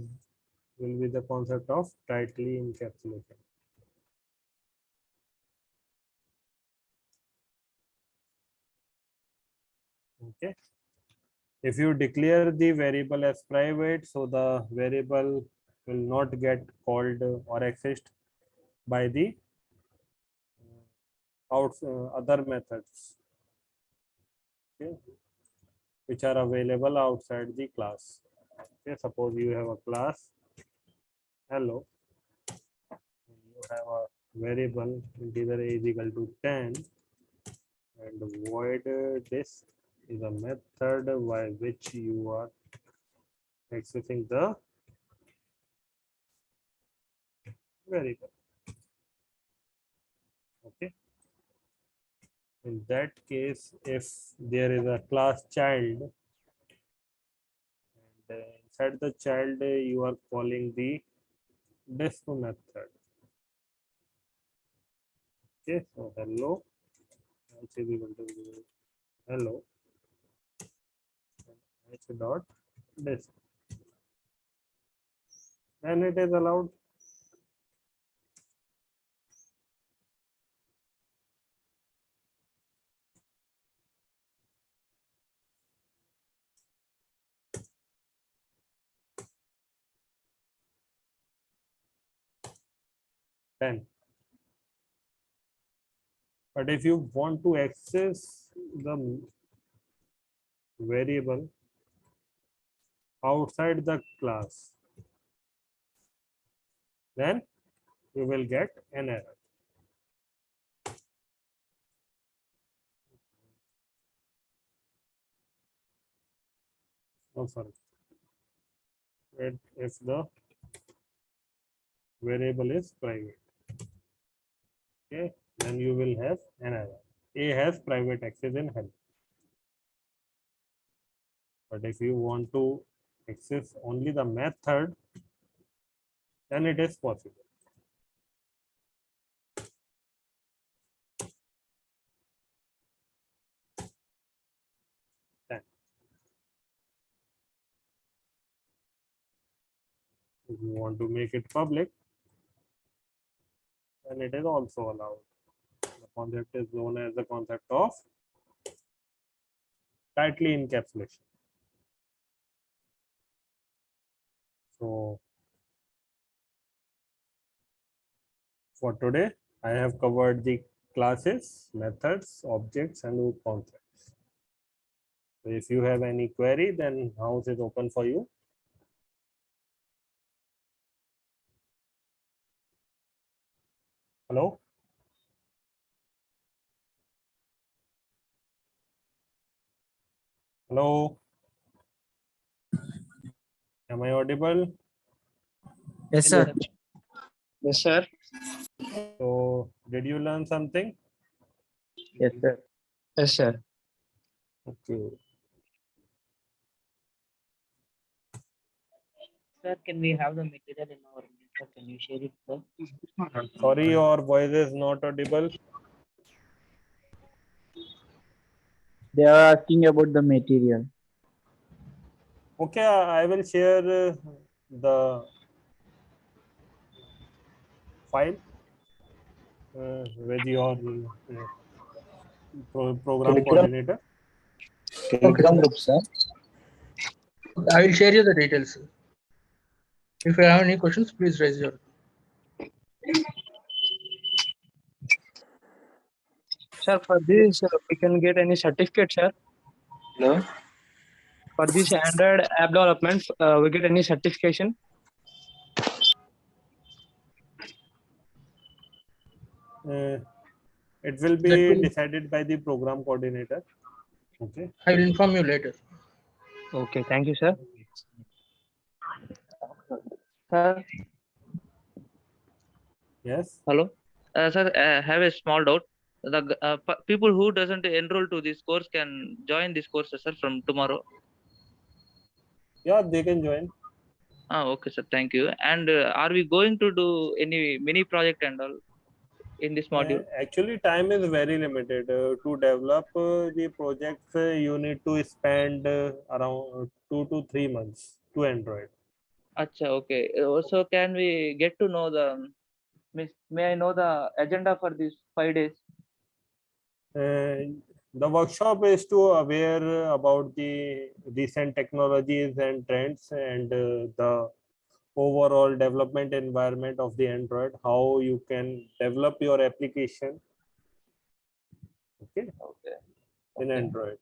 will be the concept of tightly encapsulation. Okay. If you declare the variable as private, so the variable will not get called or accessed by the other methods, okay, which are available outside the class. Okay, suppose you have a class hello, you have a variable integer a is equal to 10, and void this is a method by which you are accessing the variable. Okay, in that case, if there is a class child, and inside the child you are calling the disk method. Okay, so hello h is equal to hello h dot disk, and it is allowed. But if you want to access the variable outside the class, then you will get an error. Oh, sorry. If the variable is private, okay, then you will have an error. A has private access in help. But if you want to access only the method, then it is possible. If you want to make it public, then it is also allowed. The concept is known as the concept of tightly encapsulation. So for today, I have covered the classes, methods, objects, and concepts. So if you have any query, then house is open for you. Hello? Hello? Am I audible?
Yes, sir.
Yes, sir.
So did you learn something?
Yes, sir. Yes, sir.
Okay.
Sir, can we have the material in our mail, sir? Can you share it, sir?
Sorry, your voice is not audible.
They are asking about the material.
Okay, I will share the file with your program coordinator.
Telegram group, sir.
I will share you the details, sir. If you have any questions, please raise your.
Sir, for this, we can get any certificate, sir? No. For this Android app development, we get any certification?
It will
That
be
will-
decided by the program coordinator. Okay.
I will inform you later.
Okay, thank you, sir.
Sir,
Yes.
hello. Sir, I have a small doubt. People who doesn't enroll to this course can join this course, sir, from tomorrow.
Yeah, they can join.
Okay, sir. Thank you. And are we going to do any mini project and all in this module?
Actually, time is very limited. To develop the projects, you need to spend around 2 to 3 months to Android.
Acha, okay. So can we get to know may I know the agenda for these 5 days?
The workshop is to aware about the recent technologies and trends and the overall development environment of the Android, how you can develop your application, okay,
Okay.
in
Okay.
Android.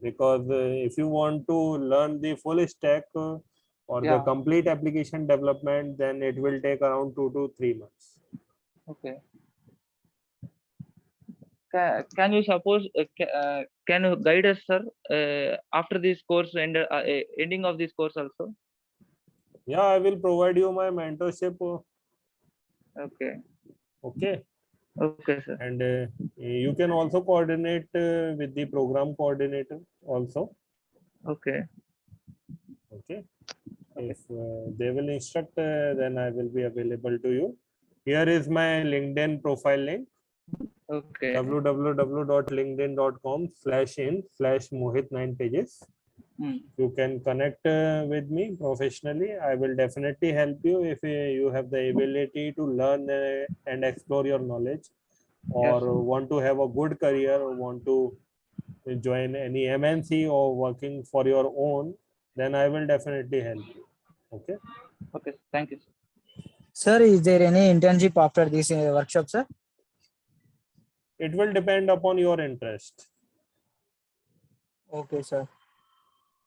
Because if you want to learn the full stack or the
Yeah.
complete application development, then it will take around 2 to 3 months.
Okay. Can you suppose can you guide us, sir, after this course ending of this course also?
Yeah, I will provide you my mentorship.
Okay.
Okay.
Okay, sir.
And you can also coordinate with the program coordinator also.
Okay.
Okay.
Okay.
If they will instruct, then I will be available to you. Here is my LinkedIn profile link.
Okay.
www.linkedin.com/in/Mohit9pages. You can connect with me professionally. I will definitely help you if you have the ability to learn and explore your knowledge, or
Yes.
want to have a good career, or want to join any MNC or working for your own, then I will definitely help you. Okay.
Okay. Thank you, sir.
Sir, is there any internship after this workshop, sir?
It will depend upon your interest.
Okay, sir.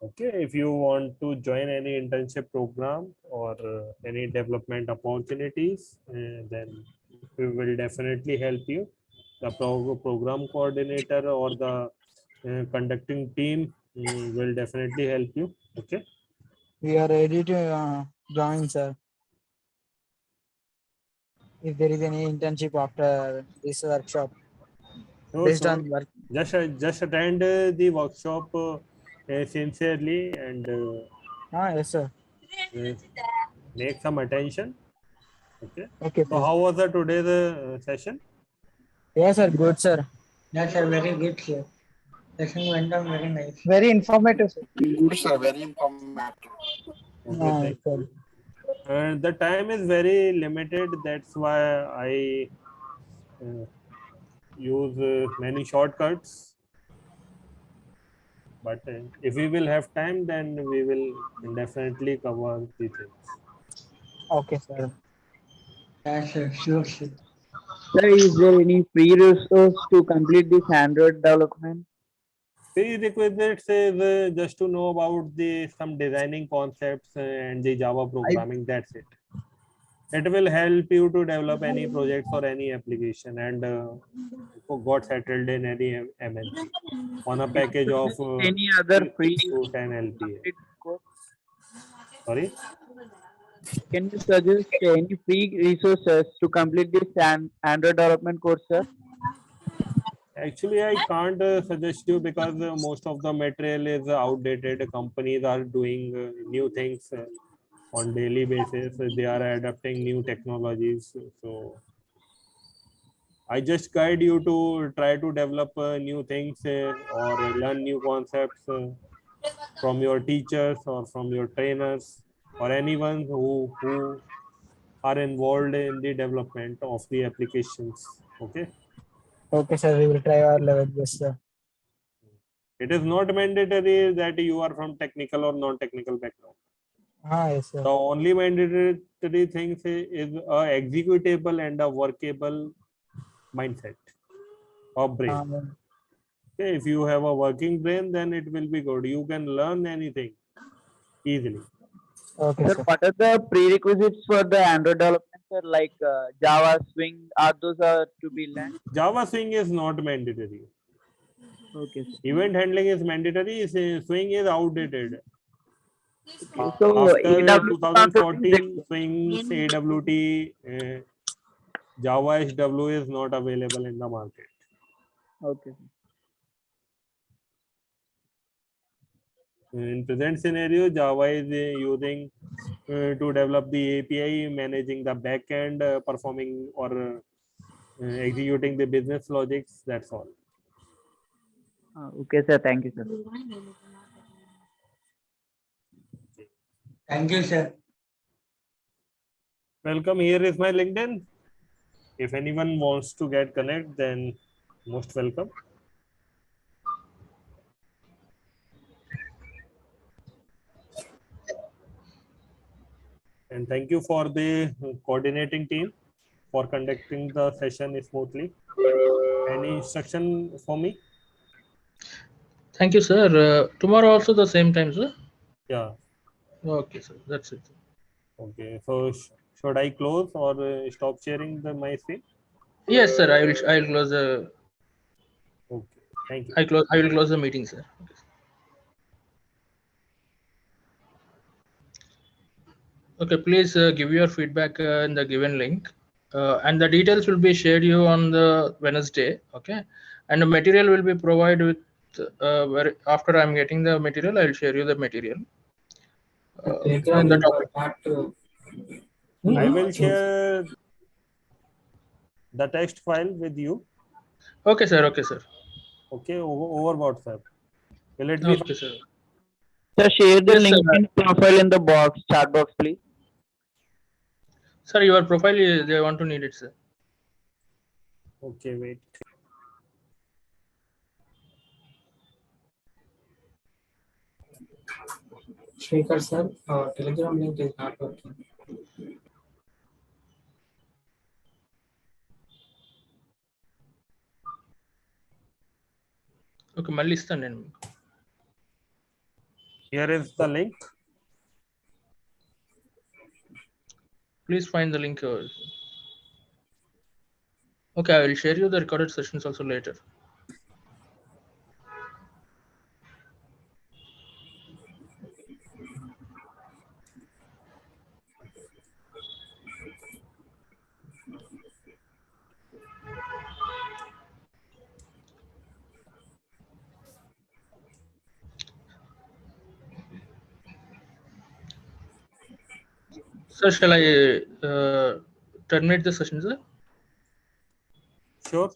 Okay, if you want to join any internship program or any development opportunities, then we will definitely help you. The program coordinator or the conducting team will definitely help you. Okay.
We are ready to join, sir. If there is any internship after this workshop,
So,
based on work.
just attend the workshop sincerely and
Yes, sir.
make some attention. Okay.
Okay,
So,
sir.
how was the today's session?
Yes, sir. Good, sir.
Yes, sir. Very good, sir. Session went on very nice.
Very informative, sir.
Good, sir. Very informative.
Okay, thank
Sir.
you. The time is very limited. That's why I use many shortcuts. But if we will have time, then we will definitely cover the things.
Okay, sir.
Yes, sir. Sure, sir.
Sir, is there any free resource to complete this Android development?
Prerequisites is just to know about the some designing concepts and the Java programming. That's it. It will help you to develop any projects or any application and got settled in any MNC on a package of
Any other free
10 LPA.
course?
Sorry.
Can you suggest any free resources to complete this Android development course, sir?
Actually, I can't suggest you because most of the material is outdated. Companies are doing new things on daily basis. They are adapting new technologies. So I just guide you to try to develop new things or learn new concepts from your teachers or from your trainers or anyone who are involved in the development of the applications. Okay.
Okay, sir. We will try our level best, sir.
It is not mandatory that you are from technical or non-technical background.
Yes, sir.
The only mandatory things is a executable and a workable mindset or brain. Okay, if you have a working brain, then it will be good. You can learn anything easily.
Okay,
Sir,
sir.
what are the prerequisites for the Android development, sir? Like Java, Swing, are those are to be learned?
Java Swing is not mandatory.
Okay, sir.
Event handling is mandatory. Swing is outdated.
So
After
AWT
2014, Swings, AWT, Java HW is not available in the market.
Okay.
In present scenario, Java is using to develop the API, managing the backend, performing or executing the business logics. That's all.
Okay, sir. Thank you, sir.
Thank you, sir.
Welcome. Here is my LinkedIn. If anyone wants to get connect, then most welcome. And thank you for the coordinating team for conducting the session smoothly. Any instruction for me?
Thank you, sir. Tomorrow also the same time, sir?
Yeah.
Okay, sir. That's it.
Okay. So should I close or stop sharing my screen?
Yes, sir. I will close the.
Okay. Thank you.
I will close the meeting, sir. Okay, please give your feedback in the given link, and the details will be shared you on the Wednesday. Okay, and the material will be provided with after I'm getting the material, I will share you the material. On the topic.
I will share the text file with you.
Okay, sir. Okay, sir.
Okay, over WhatsApp. Will it be?
Okay, sir.
Sir, share the
Yes, sir.
LinkedIn profile in the box, chat box, please.
Sir, your profile they want to need it, sir.
Okay, wait.
Shrikar sir, Telegram link is not working.
Okay, మళ్ళీ ఇస్తాను నేను.
Here is the link.
Please find the link. Okay, I will share you the recorded sessions also later. Sir, shall I terminate the session, sir?
Sure.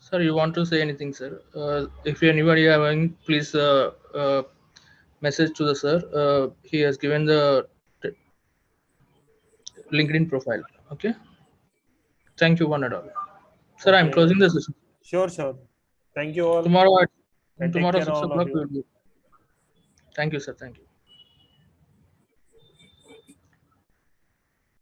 Sir, you want to say anything, sir? If anybody having, please message to the sir. He has given the LinkedIn profile. Okay. Thank you, one and all. Sir, I'm closing the session.
Sure, sure. Thank you all.
Tomorrow at
And
tomorrow
take care
6
all of
o'clock
you.
we will be. Thank you, sir. Thank you.